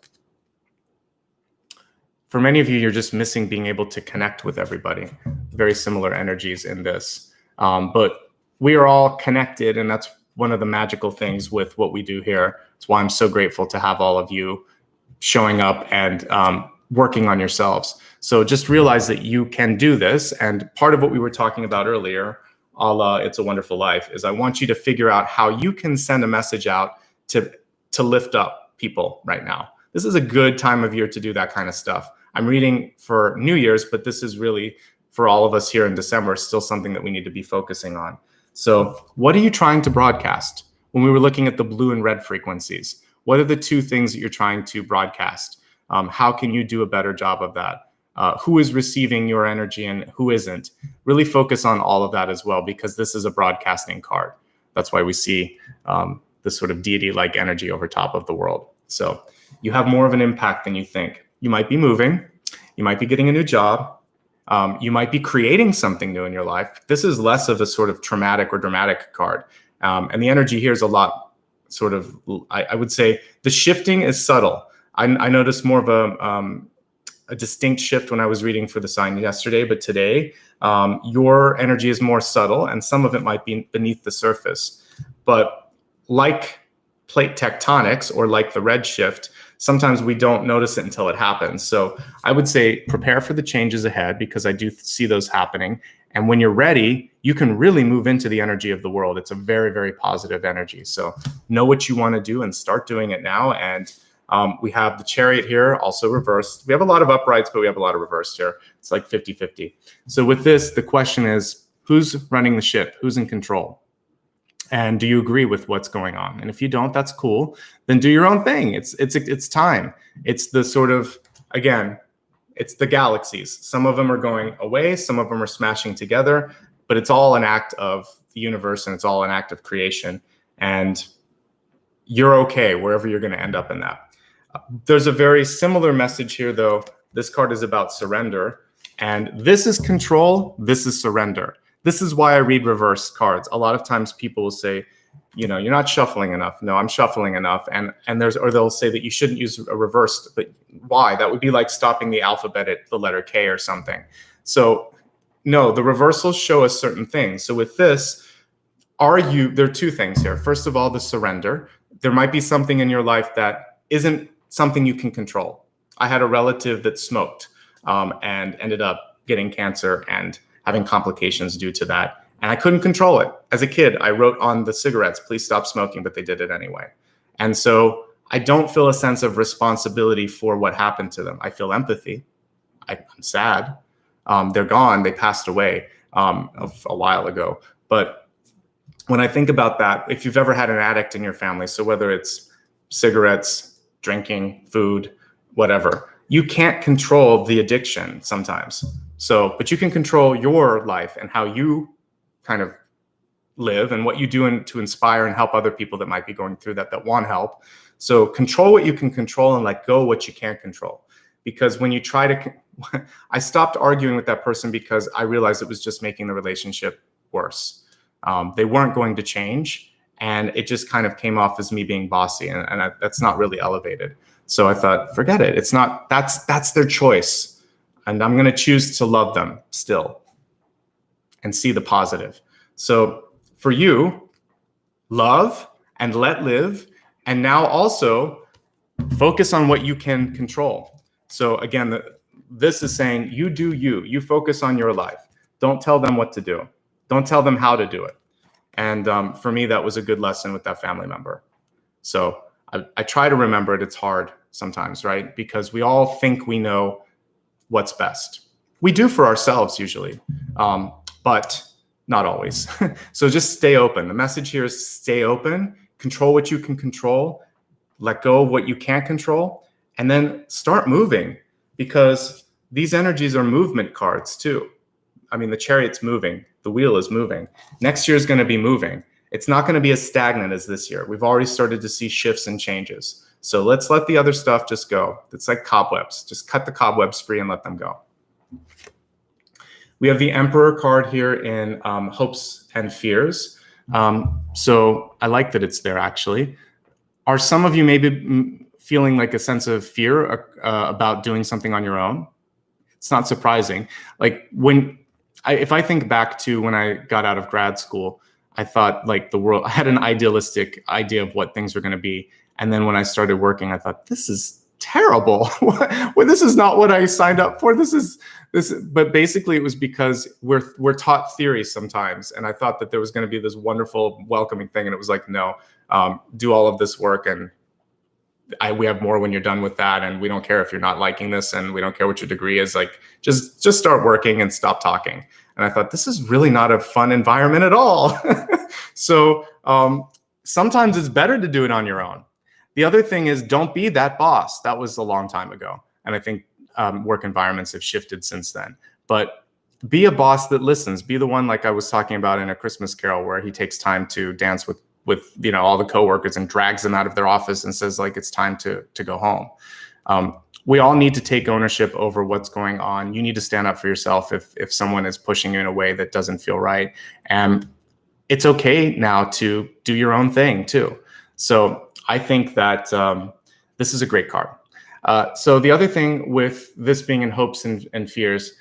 Speaker 1: For many of you, you're just missing being able to connect with everybody. Very similar energies in this. But we are all connected, and that's one of the magical things with what we do here. It's why I'm so grateful to have all of you showing up and working on yourselves. So just realize that you can do this. And part of what we were talking about earlier, a la It's a Wonderful Life, is I want you to figure out how you can send a message out to lift up people right now. This is a good time of year to do that kind of stuff. I'm reading for New Year's, but this is really, for all of us here in December, still something that we need to be focusing on. So what are you trying to broadcast? When we were looking at the blue and red frequencies, what are the two things that you're trying to broadcast? How can you do a better job of that? Who is receiving your energy and who isn't? Really focus on all of that as well, because this is a broadcasting card. That's why we see this sort of deity-like energy over top of the world. So you have more of an impact than you think. You might be moving. You might be getting a new job. You might be creating something new in your life. This is less of a sort of traumatic or dramatic card. And the energy here is a lot sort of, I would say the shifting is subtle. I noticed more of a distinct shift when I was reading for the sign yesterday, but today your energy is more subtle, and some of it might be beneath the surface. But like plate tectonics, or like the redshift, sometimes we don't notice it until it happens. So I would say prepare for the changes ahead, because I do see those happening. And when you're ready, you can really move into the energy of the world. It's a very, very positive energy. So know what you want to do and start doing it now. And we have the Chariot here, also reversed. We have a lot of uprights, but we have a lot of reversed here. It's like 50-50. So with this, the question is, who's running the ship? Who's in control? And do you agree with what's going on? And if you don't, that's cool. Then do your own thing. It's time. It's the sort of, again, it's the galaxies. Some of them are going away. Some of them are smashing together. But it's all an act of the universe, and it's all an act of creation. And you're okay wherever you're going to end up in that. There's a very similar message here, though. This card is about surrender. And this is control. This is surrender. This is why I read reverse cards. A lot of times people will say, you know, you're not shuffling enough. No, I'm shuffling enough. And they'll say that you shouldn't use a reversed, but why? That would be like stopping the alphabet at the letter K or something. So no, the reversals show us certain things. So with this, there are two things here. First of all, the surrender. There might be something in your life that isn't something you can control. I had a relative that smoked and ended up getting cancer and having complications due to that. And I couldn't control it. As a kid, I wrote on the cigarettes, please stop smoking, but they did it anyway. And so I don't feel a sense of responsibility for what happened to them. I feel empathy. I'm sad. They're gone. They passed away a while ago. But when I think about that, if you've ever had an addict in your family, so whether it's cigarettes, drinking, food, whatever, you can't control the addiction sometimes. So, but you can control your life and how you kind of live and what you do to inspire and help other people that might be going through that want help. So control what you can control and let go what you can't control. Because when you try to, I stopped arguing with that person because I realized it was just making the relationship worse. They weren't going to change, and it just kind of came off as me being bossy, and that's not really elevated. So I thought, forget it. It's not, that's their choice. And I'm going to choose to love them still and see the positive. So for you, love and let live. And now also focus on what you can control. So again, this is saying you do you. You focus on your life. Don't tell them what to do. Don't tell them how to do it. And for me, that was a good lesson with that family member. So I try to remember it. It's hard sometimes, right? Because we all think we know what's best. We do for ourselves usually, but not always. So just stay open. The message here is stay open, control what you can control, let go of what you can't control, and then start moving. because these energies are movement cards too. I mean, the chariot's moving, the wheel is moving. Next year is going to be moving. It's not going to be as stagnant as this year. We've already started to see shifts and changes. So let's let the other stuff just go. It's like cobwebs. Just cut the cobwebs free and let them go. We have the Emperor card here in hopes and fears. So I like that it's there, actually. Are some of you maybe feeling like a sense of fear about doing something on your own? It's not surprising. Like if I think back to when I got out of grad school, I thought like the world, I had an idealistic idea of what things were going to be. And then when I started working, I thought, this is terrible. Well, this is not what I signed up for. But basically it was because we're taught theory sometimes. And I thought that there was going to be this wonderful welcoming thing. And it was like, no, do all of this work. And we have more when you're done with that. And we don't care if you're not liking this. And we don't care what your degree is. Like, just start working and stop talking. And I thought, this is really not a fun environment at all. So sometimes it's better to do it on your own. The other thing is, don't be that boss. That was a long time ago. And I think work environments have shifted since then. But be a boss that listens. Be the one like I was talking about in A Christmas Carol, where he takes time to dance with all the coworkers and drags them out of their office and says, like, it's time to go home. We all need to take ownership over what's going on. You need to stand up for yourself if someone is pushing you in a way that doesn't feel right. And it's okay now to do your own thing too. So I think that this is a great card. So the other thing with this being in hopes and fears,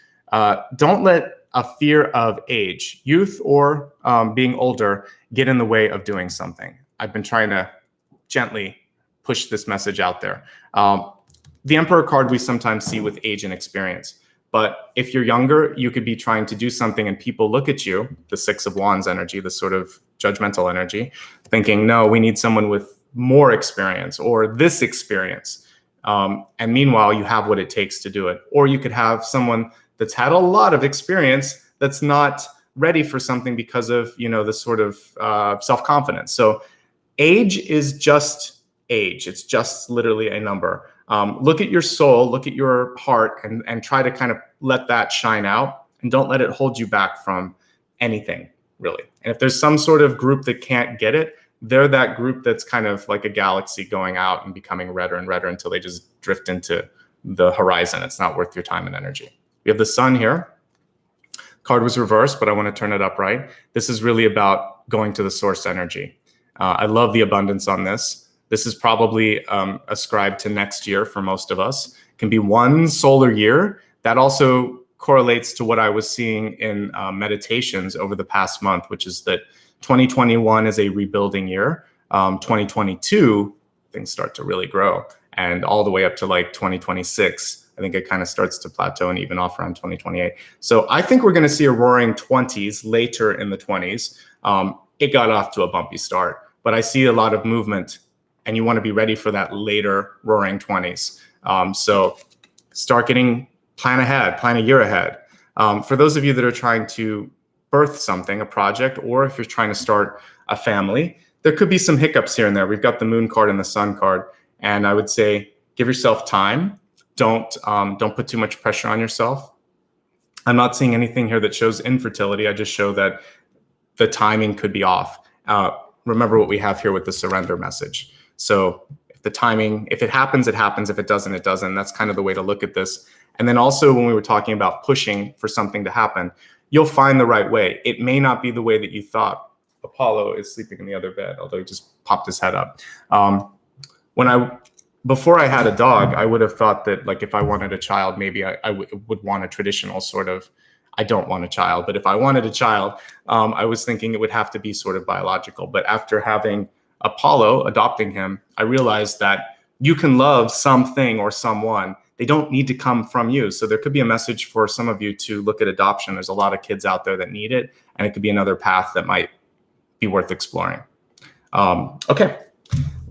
Speaker 1: don't let a fear of age, youth, or being older get in the way of doing something. I've been trying to gently push this message out there. The Emperor card we sometimes see with age and experience. But if you're younger, you could be trying to do something and people look at you, the Six of Wands energy, the sort of judgmental energy, thinking, no, we need someone with more experience or this experience. And meanwhile, you have what it takes to do it. Or you could have someone that's had a lot of experience that's not ready for something because of, the sort of self-confidence. So age is just age. It's just literally a number. Look at your soul, look at your heart, and try to kind of let that shine out, and don't let it hold you back from anything, really. And if there's some sort of group that can't get it, they're that group that's kind of like a galaxy going out and becoming redder and redder until they just drift into the horizon. It's not worth your time and energy. We have the Sun here. Card was reversed, but I want to turn it upright. This is really about going to the source energy. I love the abundance on this. This is probably ascribed to next year for most of us. It can be one solar year. That also correlates to what I was seeing in meditations over the past month, which is that 2021 is a rebuilding year. 2022, things start to really grow. And all the way up to like 2026, I think it kind of starts to plateau and even off around 2028. So I think we're going to see a roaring 20s later in the 20s. It got off to a bumpy start, but I see a lot of movement, and you want to be ready for that later roaring 20s. So start plan ahead, plan a year ahead. For those of you that are trying to birth something, a project, or if you're trying to start a family, there could be some hiccups here and there. We've got the Moon card and the Sun card. And I would say, give yourself time. Don't put too much pressure on yourself. I'm not seeing anything here that shows infertility. I just show that the timing could be off. Remember what we have here with the surrender message. So if it happens, it happens. If it doesn't, it doesn't. That's kind of the way to look at this. And then also when we were talking about pushing for something to happen, you'll find the right way. It may not be the way that you thought. Apollo is sleeping in the other bed, although he just popped his head up. Before I had a dog, I would have thought that, like, if I wanted a child, maybe I would want a traditional sort of, I don't want a child, but if I wanted a child, I was thinking it would have to be sort of biological. But after having Apollo, adopting him, I realized that you can love something or someone. They don't need to come from you. So there could be a message for some of you to look at adoption. There's a lot of kids out there that need it, and it could be another path that might be worth exploring. Okay,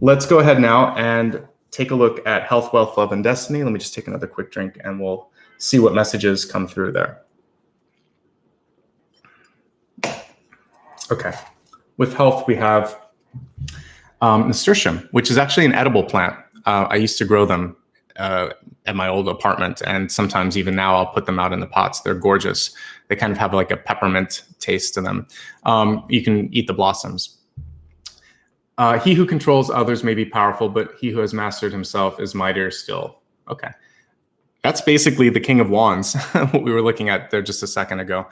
Speaker 1: let's go ahead now and take a look at health, wealth, love, and destiny. Let me just take another quick drink and we'll see what messages come through there. Okay, with health, we have nasturtium, which is actually an edible plant. I used to grow them at my old apartment. And sometimes even now I'll put them out in the pots. They're gorgeous. They kind of have like a peppermint taste to them. You can eat the blossoms. He who controls others may be powerful, but he who has mastered himself is mightier still. Okay. That's basically the King of Wands, what we were looking at there just a second ago.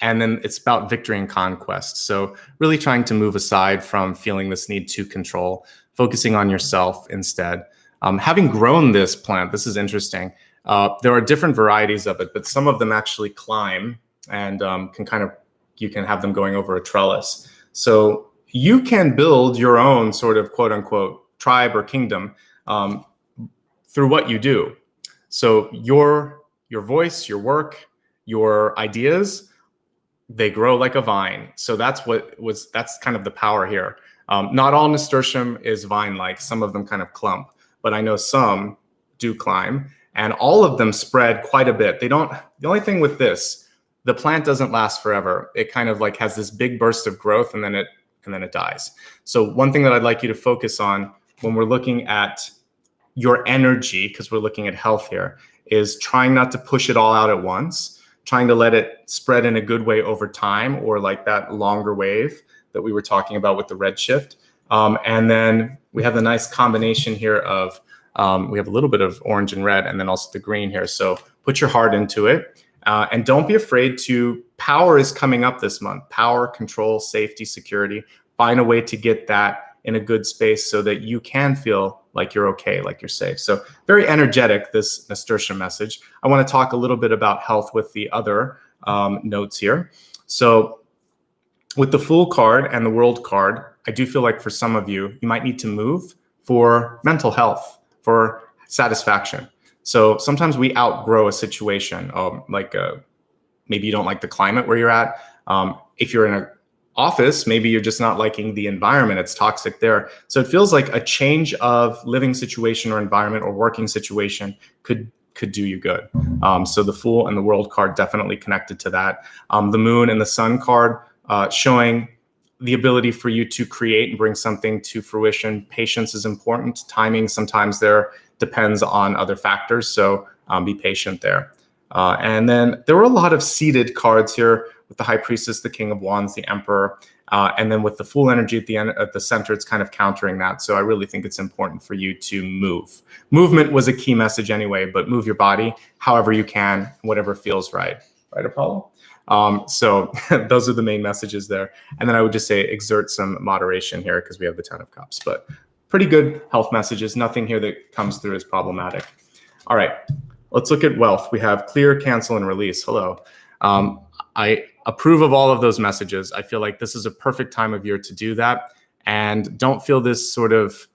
Speaker 1: And then it's about victory and conquest. So really trying to move aside from feeling this need to control, focusing on yourself instead. Having grown this plant, this is interesting. There are different varieties of it, but some of them actually climb and you can have them going over a trellis. So you can build your own sort of quote unquote tribe or kingdom through what you do. So your voice, your work, your ideas, they grow like a vine. So that's kind of the power here. Not all nasturtium is vine-like. Some of them kind of clump, but I know some do climb, and all of them spread quite a bit. The only thing with this, the plant doesn't last forever. It kind of like has this big burst of growth and then it dies. So one thing that I'd like you to focus on when we're looking at your energy, because we're looking at health here, is trying not to push it all out at once. Trying to let it spread in a good way over time, or like that longer wave that we were talking about with the redshift. And then we have the nice combination here of, we have a little bit of orange and red and then also the green here. So put your heart into it and don't be afraid to, power is coming up this month. Power, control, safety, security. Find a way to get that in a good space so that you can feel like you're okay, like you're safe. So very energetic, this nasturtium message. I want to talk a little bit about health with the other notes here. So with the Fool card and the World card, I do feel like for some of you, you might need to move for mental health, for satisfaction. So sometimes we outgrow a situation, maybe you don't like the climate where you're at. If you're in an office, maybe you're just not liking the environment, it's toxic there. So it feels like a change of living situation or environment or working situation could do you good. So the Fool and the World card definitely connected to that. The Moon and the Sun card showing the ability for you to create and bring something to fruition. Patience is important. Timing sometimes there depends on other factors, so be patient there. And then there were a lot of seated cards here with the High Priestess, the King of Wands, the Emperor, and then with the Fool energy at the end, at the center, it's kind of countering that. So I really think it's important for you to move. Movement was a key message anyway, but move your body however you can, whatever feels right. Right, Apollo? So those are the main messages there. And then I would just say exert some moderation here because we have the 10 of Cups, but pretty good health messages. Nothing here that comes through as problematic. All right, let's look at wealth. We have clear, cancel, and release. Hello. I approve of all of those messages. I feel like this is a perfect time of year to do that. And don't feel this sort of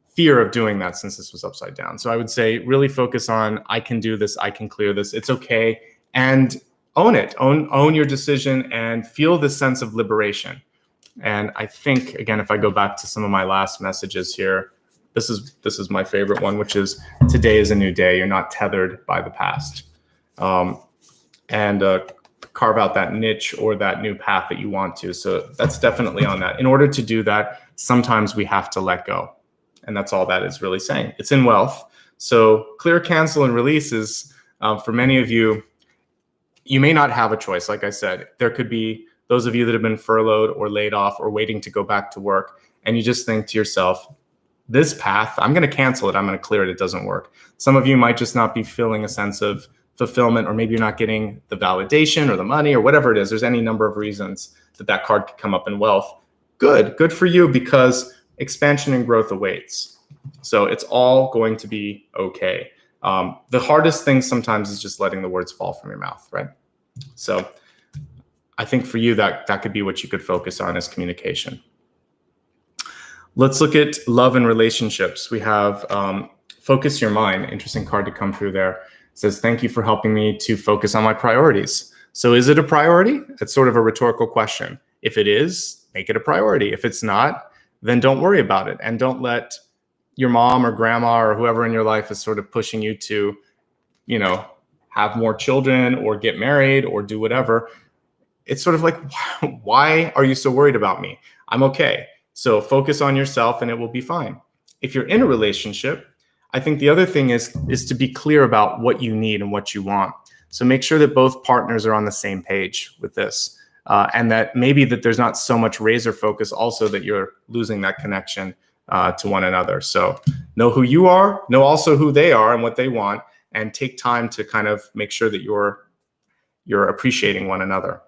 Speaker 1: fear of doing that since this was upside down. So I would say really focus on, I can do this, I can clear this, it's okay. And own it, own your decision and feel this sense of liberation. And I think, again, if I go back to some of my last messages here, this is my favorite one, which is today is a new day. You're not tethered by the past. Carve out that niche or that new path that you want to. So that's definitely on that. In order to do that, sometimes we have to let go. And that's all that is really saying. It's in wealth. So clear, cancel, and release is, for many of you, you may not have a choice. Like I said, there could be those of you that have been furloughed or laid off or waiting to go back to work. And you just think to yourself, this path, I'm going to cancel it. I'm going to clear it. It doesn't work. Some of you might just not be feeling a sense of fulfillment, or maybe you're not getting the validation or the money or whatever it is. There's any number of reasons that card could come up in wealth. Good for you, because expansion and growth awaits. So it's all going to be okay. The hardest thing sometimes is just letting the words fall from your mouth, right? So I think for you, that could be what you could focus on, is communication. Let's look at love and relationships. We have focus your mind. Interesting card to come through there. It says, thank you for helping me to focus on my priorities. So is it a priority? It's sort of a rhetorical question. If it is, make it a priority. If it's not, then don't worry about it. And don't let your mom or grandma or whoever in your life is sort of pushing you to, have more children or get married or do whatever. It's sort of like, why are you so worried about me? I'm okay. So focus on yourself and it will be fine. If you're in a relationship, I think the other thing is to be clear about what you need and what you want. So make sure that both partners are on the same page with this, and that maybe that there's not so much razor focus also that you're losing that connection to one another. So know who you are, know also who they are and what they want, and take time to kind of make sure that you're appreciating one another.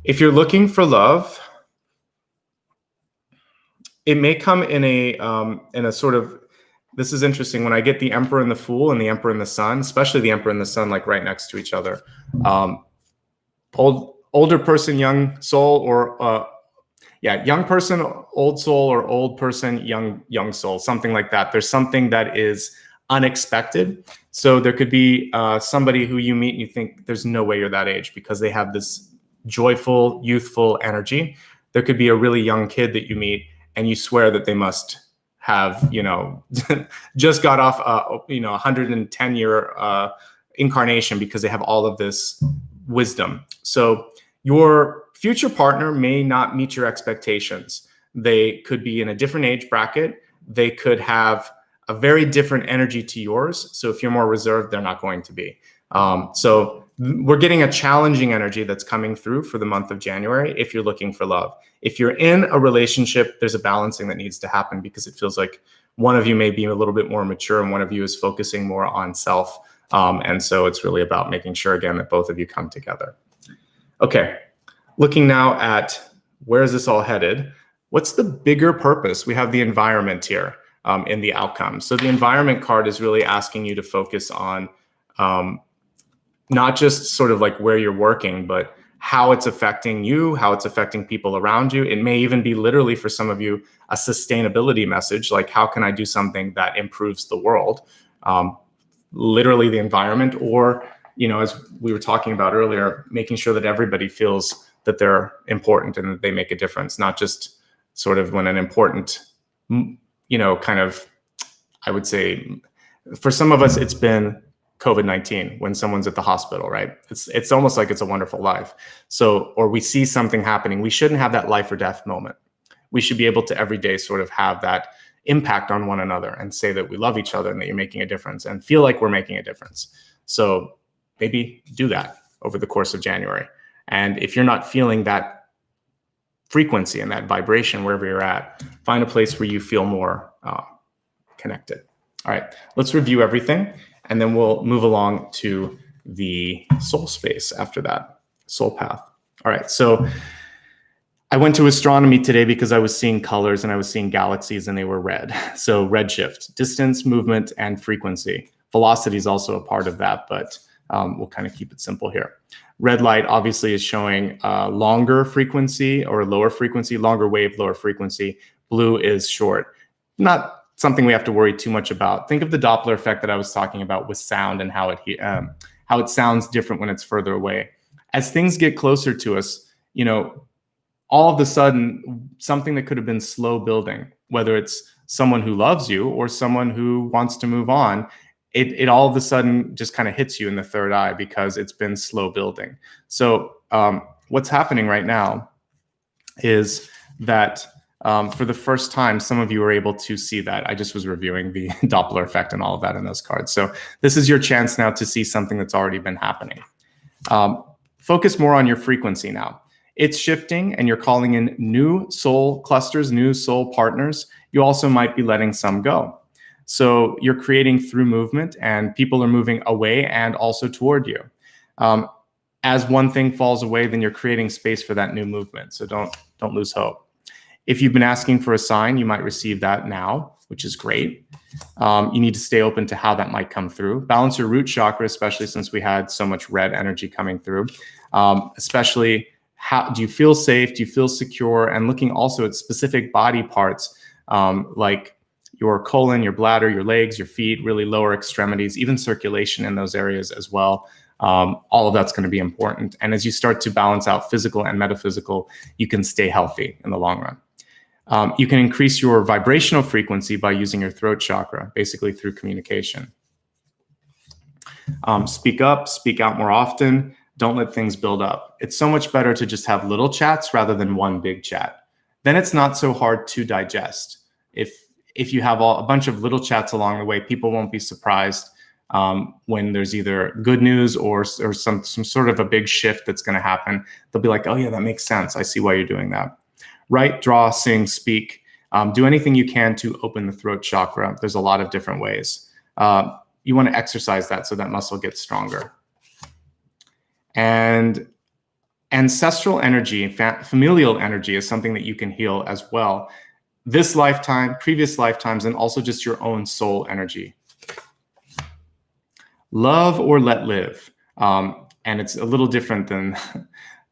Speaker 1: If you're looking for love, it may come in a sort of, this is interesting, when I get the Emperor and the Fool and the Emperor and the Sun, especially the Emperor and the Sun, like right next to each other. Older person, young soul, or young person, old soul, or old person, young soul, something like that. There's something that is unexpected. So there could be somebody who you meet and you think there's no way you're that age, because they have this joyful, youthful energy. There could be a really young kid that you meet and you swear that they must have, just got off 110-year incarnation, because they have all of this wisdom. So your future partner may not meet your expectations. They could be in a different age bracket. They could have a very different energy to yours. So if you're more reserved, they're not going to be. So we're getting a challenging energy that's coming through for the month of January if you're looking for love. If you're in a relationship, there's a balancing that needs to happen, because it feels like one of you may be a little bit more mature and one of you is focusing more on self. And so it's really about making sure, again, that both of you come together. Okay, looking now at where is this all headed? What's the bigger purpose? We have the environment here in the outcome. So the environment card is really asking you to focus on not just sort of like where you're working, but how it's affecting you, how it's affecting people around you. It may even be literally, for some of you, a sustainability message, like how can I do something that improves the world? Literally the environment, or, as we were talking about earlier, making sure that everybody feels that they're important and that they make a difference, not just sort of when an important, kind of, I would say, for some of us, it's been COVID-19 when someone's at the hospital, right? It's almost like it's a wonderful life. So, or we see something happening. We shouldn't have that life or death moment. We should be able to every day sort of have that impact on one another and say that we love each other and that you're making a difference and feel like we're making a difference. So maybe do that over the course of January. And if you're not feeling that frequency and that vibration wherever you're at, find a place where you feel more connected. All right, let's review everything. And then we'll move along to the soul space after that, soul path. All right, so I went to astronomy today because I was seeing colors and I was seeing galaxies and they were red. So redshift, distance, movement, and frequency. Velocity is also a part of that, but we'll kind of keep it simple here. Red light obviously is showing longer frequency or lower frequency, longer wave, lower frequency. Blue is short. Not something we have to worry too much about. Think of the Doppler effect that I was talking about with sound and how it sounds different when it's further away. As things get closer to us, all of a sudden, something that could have been slow building, whether it's someone who loves you or someone who wants to move on, it all of a sudden just kind of hits you in the third eye because it's been slow building. So what's happening right now is that for the first time, some of you are able to see that. I just was reviewing the Doppler effect and all of that in those cards. So this is your chance now to see something that's already been happening. Focus more on your frequency now. It's shifting and you're calling in new soul clusters, new soul partners. You also might be letting some go. So you're creating through movement and people are moving away and also toward you. As one thing falls away, then you're creating space for that new movement. So don't lose hope. If you've been asking for a sign, you might receive that now, which is great. You need to stay open to how that might come through. Balance your root chakra, especially since we had so much red energy coming through. Especially, how do you feel safe? Do you feel secure? And looking also at specific body parts like your colon, your bladder, your legs, your feet, really lower extremities, even circulation in those areas as well. All of that's going to be important. And as you start to balance out physical and metaphysical, you can stay healthy in the long run. You can increase your vibrational frequency by using your throat chakra, basically through communication. Speak up, speak out more often. Don't let things build up. It's so much better to just have little chats rather than one big chat. Then it's not so hard to digest. if you have a bunch of little chats along the way, people won't be surprised when there's either good news or some sort of a big shift that's going to happen. They'll be like, oh yeah, that makes sense. I see why you're doing that. Write, draw, sing, speak. Do anything you can to open the throat chakra. There's a lot of different ways. You want to exercise that so that muscle gets stronger. And ancestral energy, familial energy is something that you can heal as well. This lifetime, previous lifetimes, and also just your own soul energy. Love or let live. And it's a little different than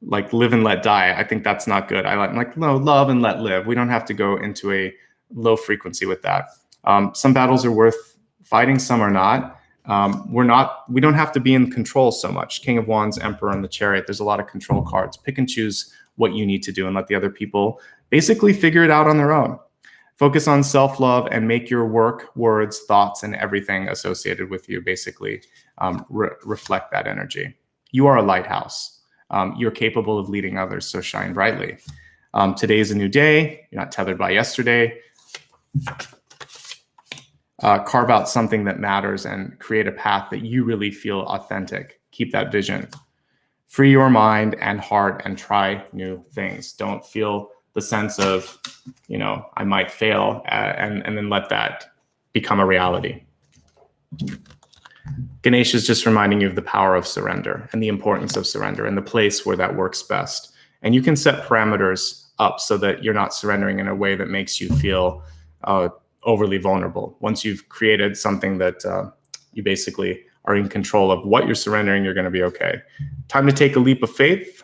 Speaker 1: like live and let die. I think that's not good. I'm like, no, love and let live. We don't have to go into a low frequency with that. Some battles are worth fighting, some are not. We don't have to be in control so much. King of Wands, Emperor, and the Chariot. There's a lot of control cards. Pick and choose what you need to do and let the other people basically figure it out on their own. Focus on self-love and make your work, words, thoughts, and everything associated with you basically reflect that energy. You are a lighthouse. You're capable of leading others, so shine brightly. Today is a new day. You're not tethered by yesterday. Carve out something that matters and create a path that you really feel authentic. Keep that vision. Free your mind and heart and try new things. Don't feel the sense of, I might fail and then let that become a reality. Ganesh is just reminding you of the power of surrender and the importance of surrender and the place where that works best. And you can set parameters up so that you're not surrendering in a way that makes you feel overly vulnerable. Once you've created something that you basically are in control of what you're surrendering, you're going to be okay. Time to take a leap of faith.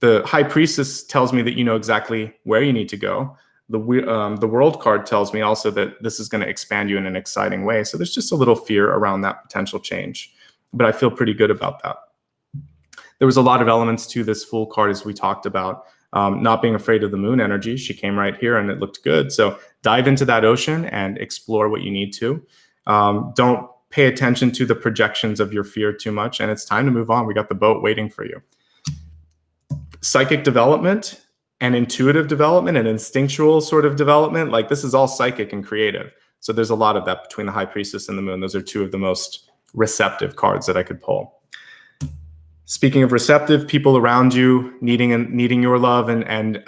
Speaker 1: The High Priestess tells me that you know exactly where you need to go. The World card tells me also that this is going to expand you in an exciting way. So there's just a little fear around that potential change, but I feel pretty good about that. There was a lot of elements to this Fool card, as we talked about. Not being afraid of the moon energy. She came right here and it looked good. So dive into that ocean and explore what you need to. Don't pay attention to the projections of your fear too much. And it's time to move on. We got the boat waiting for you. Psychic development and intuitive development and instinctual sort of development. Like this is all psychic and creative. So there's a lot of that between the High Priestess and the moon. Those are two of the most receptive cards that I could pull. Speaking of receptive, people around you needing your love and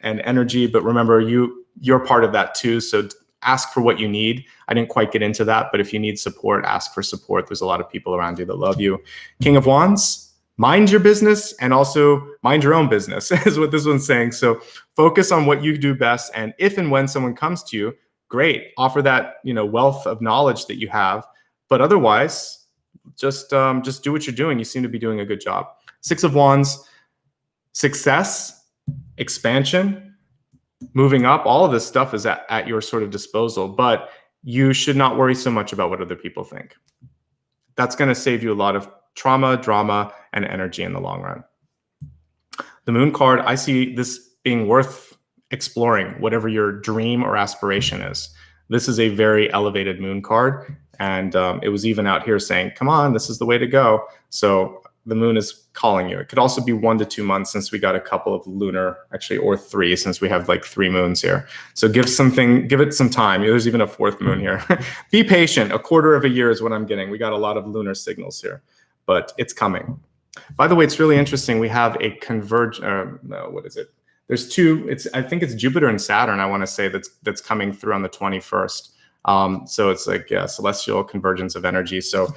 Speaker 1: energy, but remember you're part of that too. So ask for what you need. I didn't quite get into that, but if you need support, ask for support. There's a lot of people around you that love you. King of Wands, mind your business and also mind your own business is what this one's saying. So focus on what you do best, and if and when someone comes to you, great, offer that wealth of knowledge that you have, but otherwise. Just do what you're doing. You seem to be doing a good job. Six of Wands, success, expansion, moving up. All of this stuff is at your sort of disposal, but you should not worry so much about what other people think. That's going to save you a lot of trauma, drama, and energy in the long run. The Moon card, I see this being worth exploring, whatever your dream or aspiration is. This is a very elevated Moon card. And it was even out here saying, come on, this is the way to go. So the moon is calling you. It could also be 1 to 2 months since we got a couple of lunar, actually, or 3 since we have like 3 moons here. So give it some time. There's even a 4th moon here. Be patient. A quarter of a year is what I'm getting. We got a lot of lunar signals here, but it's coming. By the way, it's really interesting. We have a what is it? There's 2. I think it's Jupiter and Saturn, I want to say, that's coming through on the 21st. So it's like, yeah, celestial convergence of energy. So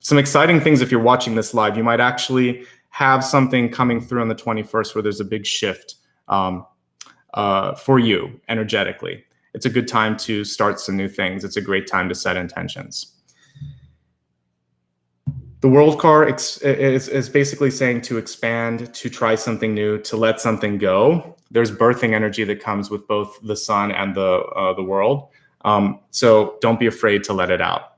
Speaker 1: some exciting things. If you're watching this live, you might actually have something coming through on the 21st where there's a big shift for you energetically. It's a good time to start some new things. It's a great time to set intentions. The World card is basically saying to expand, to try something new, to let something go. There's birthing energy that comes with both the sun and the world. So don't be afraid to let it out.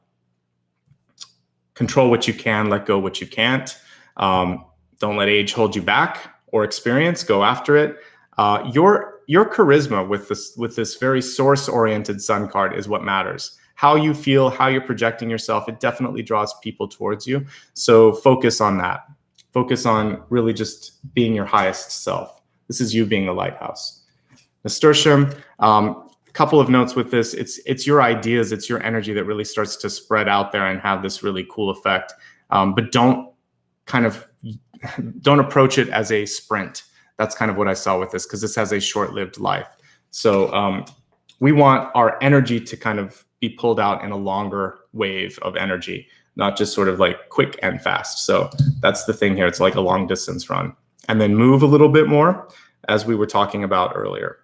Speaker 1: Control what you can, let go what you can't. Don't let age hold you back or experience. Go after it. Your charisma with this very source-oriented sun card is what matters. How you feel, how you're projecting yourself, it definitely draws people towards you. So focus on that. Focus on really just being your highest self. This is you being the lighthouse. Nasturtium, couple of notes with this. It's your ideas, it's your energy that really starts to spread out there and have this really cool effect. But don't approach it as a sprint. That's kind of what I saw with this, because this has a short-lived life. So we want our energy to kind of be pulled out in a longer wave of energy, not just sort of like quick and fast. So that's the thing here. It's like a long distance run. And then move a little bit more, as we were talking about earlier.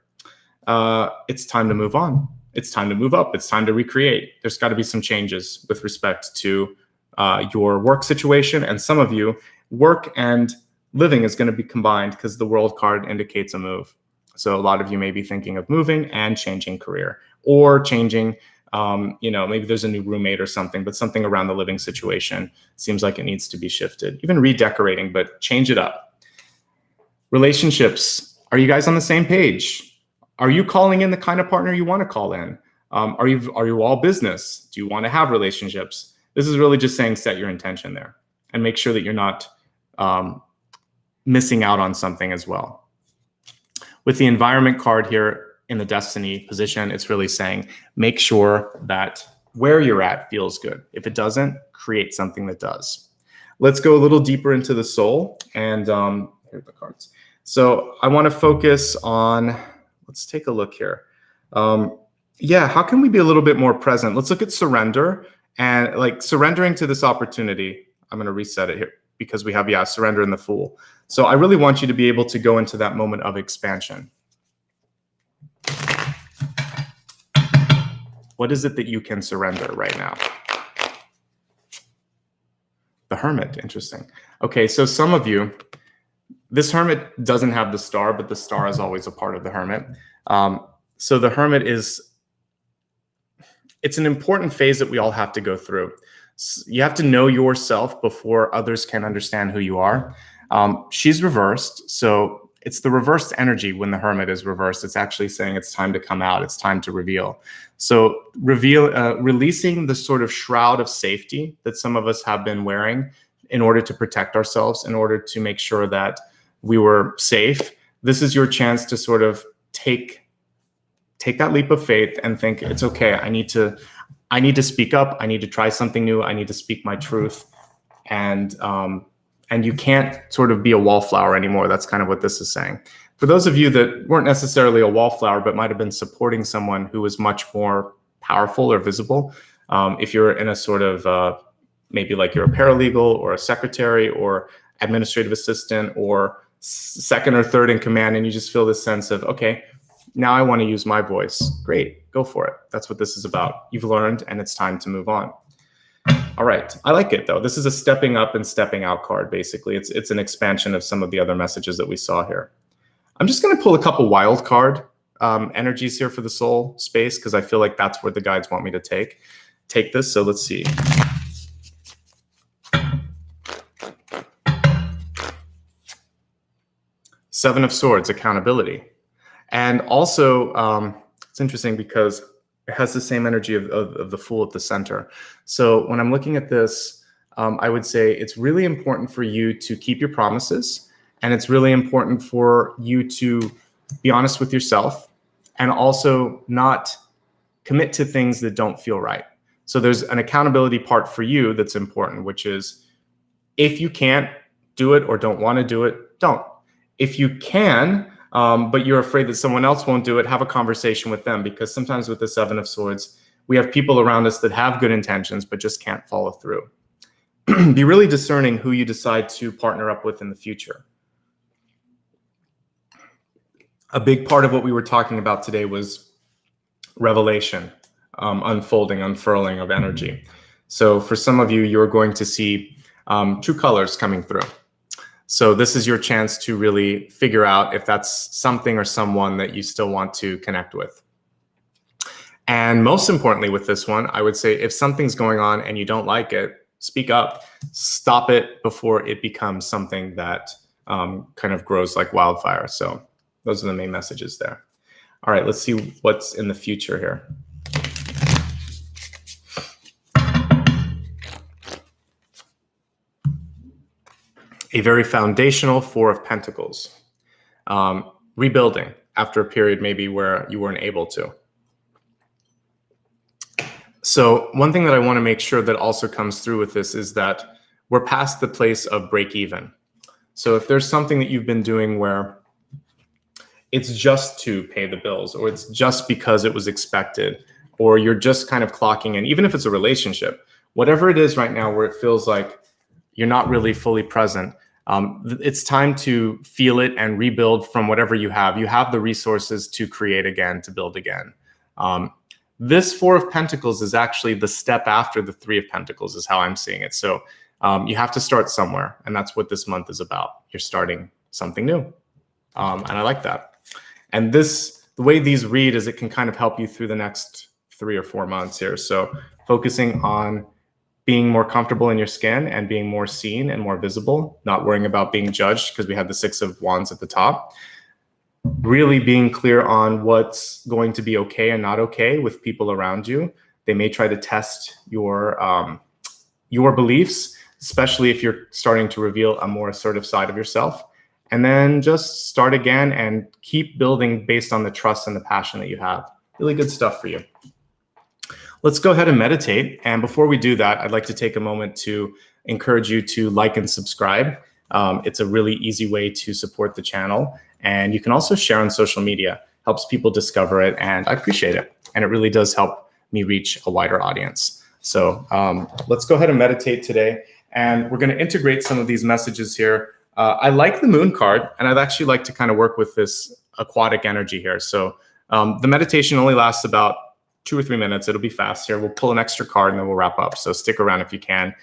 Speaker 1: It's time to move on. It's time to move up. It's time to recreate. There's got to be some changes with respect to your work situation. And some of you, work and living is going to be combined because the World card indicates a move. So a lot of you may be thinking of moving and changing career, or changing, maybe there's a new roommate or something, but something around the living situation seems like it needs to be shifted. Even redecorating, but change it up. Relationships. Are you guys on the same page? Are you calling in the kind of partner you want to call in? Are you all business? Do you want to have relationships? This is really just saying set your intention there and make sure that you're not missing out on something as well. With the environment card here in the destiny position, it's really saying make sure that where you're at feels good. If it doesn't, create something that does. Let's go a little deeper into the soul, and here are the cards. So I want to focus on, let's take a look here. How can we be a little bit more present? Let's look at surrender, and like surrendering to this opportunity. I'm going to reset it here because we have, surrender and the Fool. So I really want you to be able to go into that moment of expansion. What is it that you can surrender right now? The Hermit, interesting. Okay, so some of you, this Hermit doesn't have the star, but the star is always a part of the Hermit. So the Hermit it's an important phase that we all have to go through. You have to know yourself before others can understand who you are. She's reversed, so it's the reversed energy. When the Hermit is reversed, it's actually saying it's time to come out, it's time to reveal. So releasing the sort of shroud of safety that some of us have been wearing in order to protect ourselves, in order to make sure that we were safe. This is your chance to sort of take that leap of faith and think, it's okay, I need to speak up, I need to try something new, I need to speak my truth. And you can't sort of be a wallflower anymore. That's kind of what this is saying. For those of you that weren't necessarily a wallflower, but might have been supporting someone who was much more powerful or visible, if you're in a sort of, maybe like you're a paralegal or a secretary or administrative assistant or second or third in command, and you just feel this sense of, okay, now I want to use my voice. Great, go for it. That's what this is about. You've learned, and it's time to move on. All right, I like it though. This is a stepping up and stepping out card, basically. It's an expansion of some of the other messages that we saw here. I'm just going to pull a couple wild card energies here for the soul space, because I feel like that's where the guides want me to take this. So let's see. Seven of Swords, accountability. And also, it's interesting because it has the same energy of the Fool at the center. So when I'm looking at this, I would say it's really important for you to keep your promises, and it's really important for you to be honest with yourself and also not commit to things that don't feel right. So there's an accountability part for you that's important, which is if you can't do it or don't want to do it, don't. If you can, but you're afraid that someone else won't do it, have a conversation with them, because sometimes with the Seven of Swords, we have people around us that have good intentions but just can't follow through. Be really discerning who you decide to partner up with in the future. A big part of what we were talking about today was revelation, unfolding, unfurling of energy. So for some of you, you're going to see true colors coming through. So this is your chance to really figure out if that's something or someone that you still want to connect with. And most importantly with this one, I would say if something's going on and you don't like it, speak up, stop it before it becomes something that kind of grows like wildfire. So those are the main messages there. All right, let's see what's in the future here. A very foundational Four of Pentacles. Rebuilding after a period maybe where you weren't able to. So one thing that I want to make sure that also comes through with this is that we're past the place of break even. So if there's something that you've been doing where it's just to pay the bills, or it's just because it was expected, or you're just kind of clocking in, even if it's a relationship, whatever it is right now where it feels like you're not really fully present, it's time to feel it and rebuild from whatever you have. You have the resources to create again, to build again. This Four of Pentacles is actually the step after the Three of Pentacles is how I'm seeing it. So you have to start somewhere, and that's what this month is about. You're starting something new, and I like that. And the way these read is it can kind of help you through the next 3 or 4 months here. So focusing on being more comfortable in your skin and being more seen and more visible, not worrying about being judged because we have the Six of Wands at the top. Really being clear on what's going to be okay and not okay with people around you. They may try to test your beliefs, especially if you're starting to reveal a more assertive side of yourself. And then just start again and keep building based on the trust and the passion that you have. Really good stuff for you. Let's go ahead and meditate. And before we do that, I'd like to take a moment to encourage you to like and subscribe. It's a really easy way to support the channel. And you can also share on social media. Helps people discover it, and I appreciate it. And it really does help me reach a wider audience. So let's go ahead and meditate today. And we're going to integrate some of these messages here. I like the moon card, and I'd actually like to kind of work with this aquatic energy here. So the meditation only lasts about 2 or 3 minutes. It'll be fast here. We'll pull an extra card and then we'll wrap up. So stick around if you can.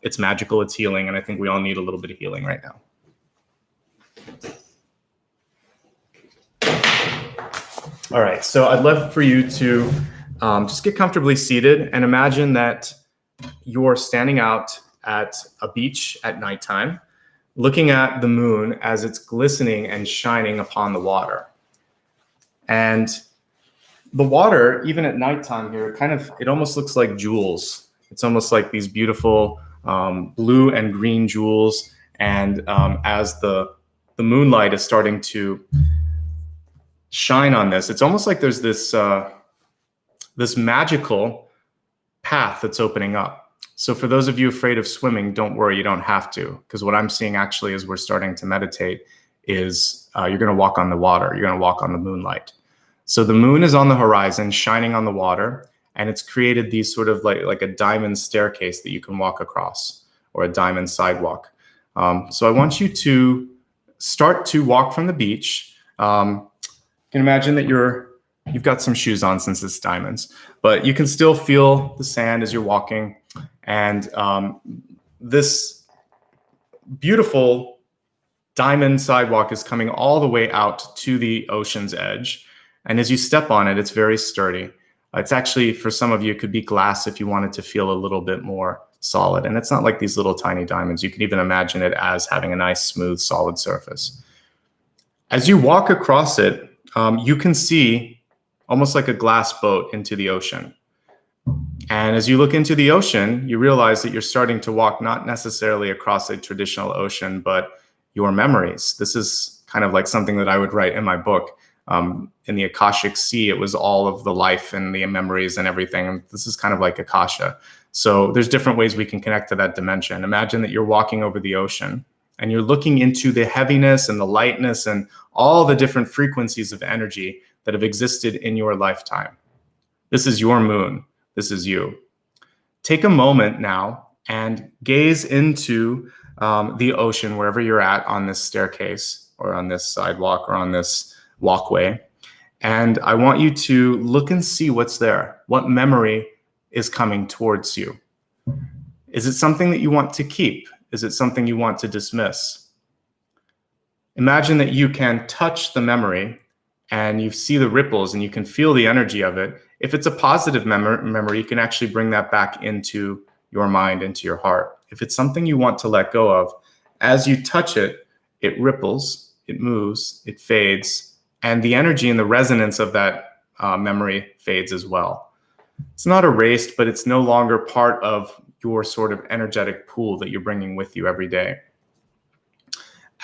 Speaker 1: It's magical, it's healing, and I think we all need a little bit of healing right now. All right, so I'd love for you to just get comfortably seated and imagine that you're standing out at a beach at nighttime, looking at the moon as it's glistening and shining upon the water. And the water, even at nighttime here, it almost looks like jewels. It's almost like these beautiful blue and green jewels. And as the moonlight is starting to shine on this, it's almost like there's this magical path that's opening up. So for those of you afraid of swimming, don't worry, you don't have to. Because what I'm seeing actually as we're starting to meditate is you're going to walk on the water. You're going to walk on the moonlight. So the moon is on the horizon, shining on the water, and it's created these sort of like a diamond staircase that you can walk across, or a diamond sidewalk. So I want you to start to walk from the beach. You can imagine that you've got some shoes on since it's diamonds, but you can still feel the sand as you're walking. And this beautiful diamond sidewalk is coming all the way out to the ocean's edge. And as you step on it, it's very sturdy. It's actually, for some of you, it could be glass if you wanted to feel a little bit more solid. And it's not like these little tiny diamonds. You can even imagine it as having a nice, smooth, solid surface. As you walk across it, you can see almost like a glass boat into the ocean. And as you look into the ocean, you realize that you're starting to walk not necessarily across a traditional ocean, but your memories. This is kind of like something that I would write in my book. In the Akashic Sea, it was all of the life and the memories and everything. This is kind of like Akasha. So there's different ways we can connect to that dimension. Imagine that you're walking over the ocean and you're looking into the heaviness and the lightness and all the different frequencies of energy that have existed in your lifetime. This is your moon. This is you. Take a moment now and gaze into the ocean wherever you're at on this staircase or on this sidewalk or on this walkway. And I want you to look and see what's there. What memory is coming towards you? Is it something that you want to keep? Is it something you want to dismiss? Imagine that you can touch the memory and you see the ripples and you can feel the energy of it. If it's a positive memory, you can actually bring that back into your mind, into your heart. If it's something you want to let go of, as you touch it, it ripples, it moves, it fades, and the energy and the resonance of that memory fades as well. It's not erased, but it's no longer part of your sort of energetic pool that you're bringing with you every day.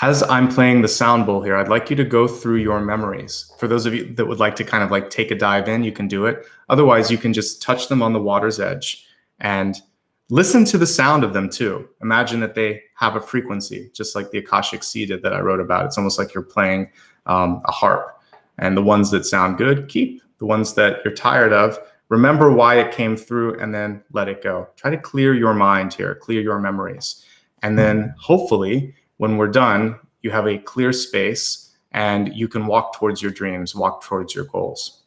Speaker 1: As I'm playing the sound bowl here, I'd like you to go through your memories. For those of you that would like to kind of like take a dive in, you can do it. Otherwise, you can just touch them on the water's edge and listen to the sound of them too. Imagine that they have a frequency, just like the Akashic seeded that I wrote about. It's almost like you're playing a harp. And the ones that sound good, keep. The ones that you're tired of, remember why it came through and then let it go. Try to clear your mind here, clear your memories. And then hopefully, when we're done, you have a clear space and you can walk towards your dreams, walk towards your goals.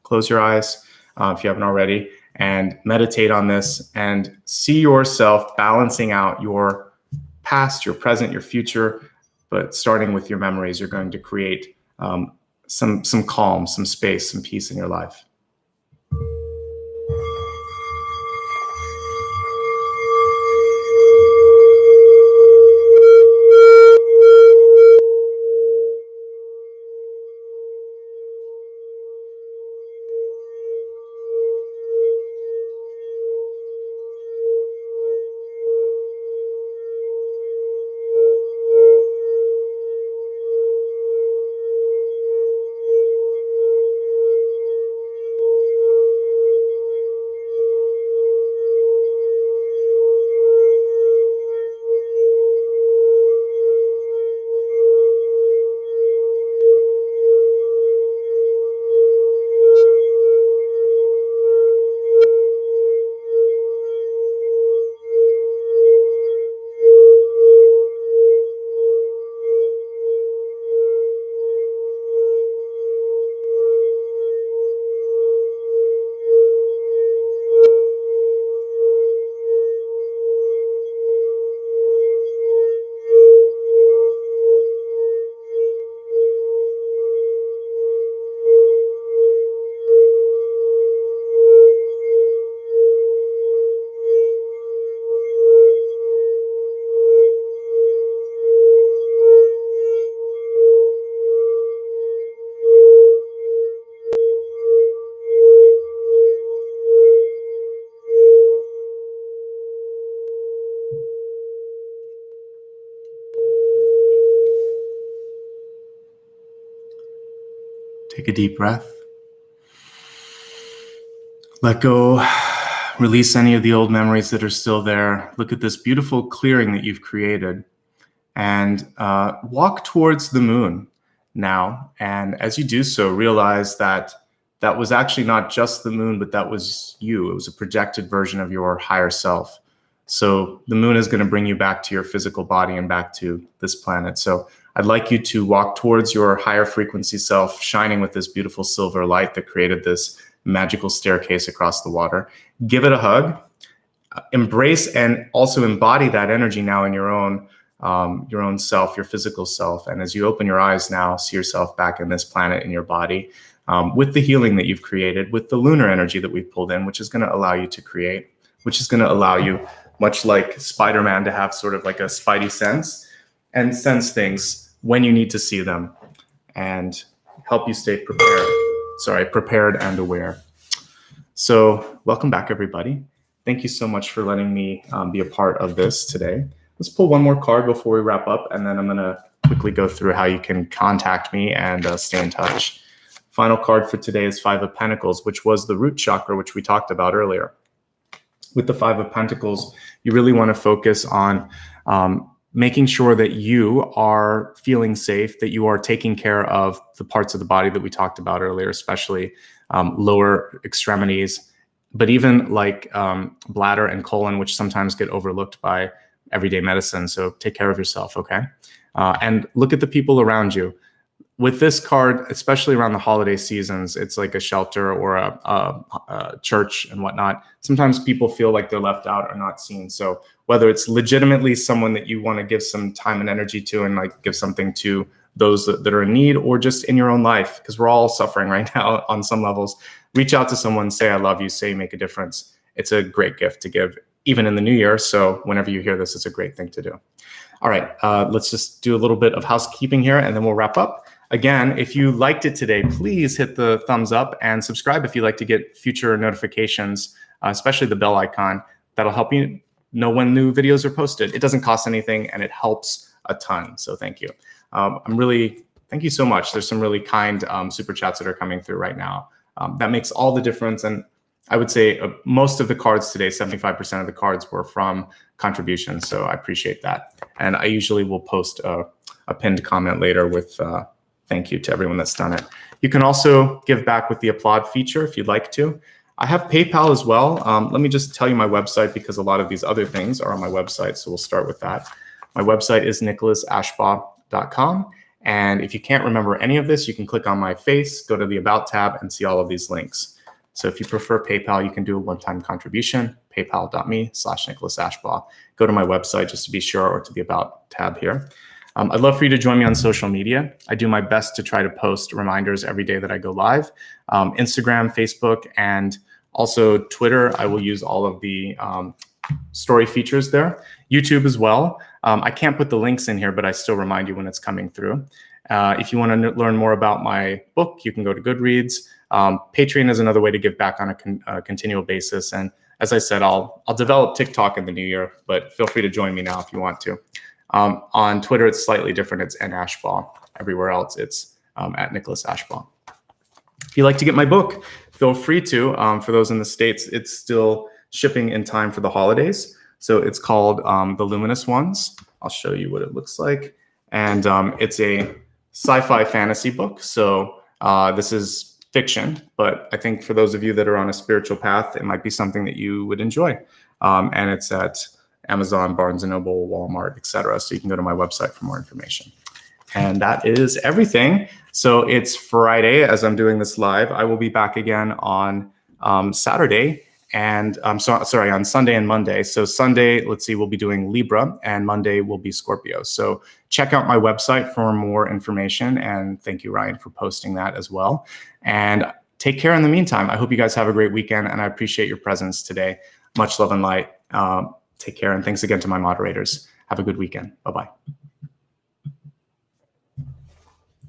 Speaker 1: Close your eyes if you haven't already, and meditate on this and see yourself balancing out your past, your present, your future. But starting with your memories, you're going to create some calm, some space, some peace in your life. Take a deep breath. Let go. Release any of the old memories that are still there. Look at this beautiful clearing that you've created and walk towards the moon now. And as you do so, realize that that was actually not just the moon, but that was you. It was a projected version of your higher self. So the moon is going to bring you back to your physical body and back to this planet. So I'd like you to walk towards your higher frequency self, shining with this beautiful silver light that created this magical staircase across the water. Give it a hug, embrace and also embody that energy now in your own self, your physical self. And as you open your eyes now, see yourself back in this planet in your body with the healing that you've created, with the lunar energy that we've pulled in, which is going to allow you to create, which is going to allow you, much like Spider-Man, to have sort of like a spidey sense and sense things when you need to see them and help you stay prepared and aware. So welcome back, everybody. Thank you so much for letting me be a part of this today. Let's pull one more card before we wrap up, and then I'm going to quickly go through how you can contact me and stay in touch. Final card for today is Five of Pentacles, which was the root chakra, which we talked about earlier. With the Five of Pentacles, you really want to focus on making sure that you are feeling safe, that you are taking care of the parts of the body that we talked about earlier, especially lower extremities, but even like bladder and colon, which sometimes get overlooked by everyday medicine. So take care of yourself, okay? And look at the people around you. With this card, especially around the holiday seasons, it's like a shelter or a church and whatnot. Sometimes people feel like they're left out or not seen. So whether it's legitimately someone that you want to give some time and energy to and like give something to those that are in need, or just in your own life, because we're all suffering right now on some levels, reach out to someone, say, I love you, say you make a difference. It's a great gift to give, even in the new year. So whenever you hear this, it's a great thing to do. All right, let's just do a little bit of housekeeping here and then we'll wrap up. Again, if you liked it today, please hit the thumbs up and subscribe if you'd like to get future notifications, especially the bell icon. That'll help you know when new videos are posted. It doesn't cost anything and it helps a ton. So thank you. Thank you so much. There's some really kind super chats that are coming through right now. That makes all the difference. And I would say most of the cards today, 75% of the cards were from contributions. So I appreciate that. And I usually will post a pinned comment later with thank you to everyone that's done it. You can also give back with the applaud feature if you'd like to. I have PayPal as well. Let me just tell you my website because a lot of these other things are on my website. So we'll start with that. My website is nicholasashbaugh.com. And if you can't remember any of this, you can click on my face, go to the About tab, and see all of these links. So if you prefer PayPal, you can do a one-time contribution, paypal.me/nicholasashbaugh. Go to my website just to be sure, or to the About tab here. I'd love for you to join me on social media. I do my best to try to post reminders every day that I go live. Instagram, Facebook, and also Twitter. I will use all of the story features there. YouTube as well. I can't put the links in here, but I still remind you when it's coming through. If you want to learn more about my book, you can go to Goodreads. Patreon is another way to give back on a continual basis. And as I said, I'll develop TikTok in the new year, but feel free to join me now if you want to. On Twitter, it's slightly different. It's @Ashbaugh. Everywhere else, it's @NicholasAshbaugh. If you'd like to get my book, feel free to. For those in the States, it's still shipping in time for the holidays. So it's called The Luminous Ones. I'll show you what it looks like. And it's a sci-fi fantasy book. So this is fiction, but I think for those of you that are on a spiritual path, it might be something that you would enjoy. And it's at Amazon, Barnes & Noble, Walmart, etc. So you can go to my website for more information. And that is everything. So it's Friday as I'm doing this live. I will be back again on Saturday. And on Sunday and Monday. So Sunday, let's see, we'll be doing Libra, and Monday will be Scorpio. So check out my website for more information. And thank you, Ryan, for posting that as well. And take care in the meantime. I hope you guys have a great weekend, and I appreciate your presence today. Much love and light. Take care, and thanks again to my moderators. Have a good weekend. Bye-bye.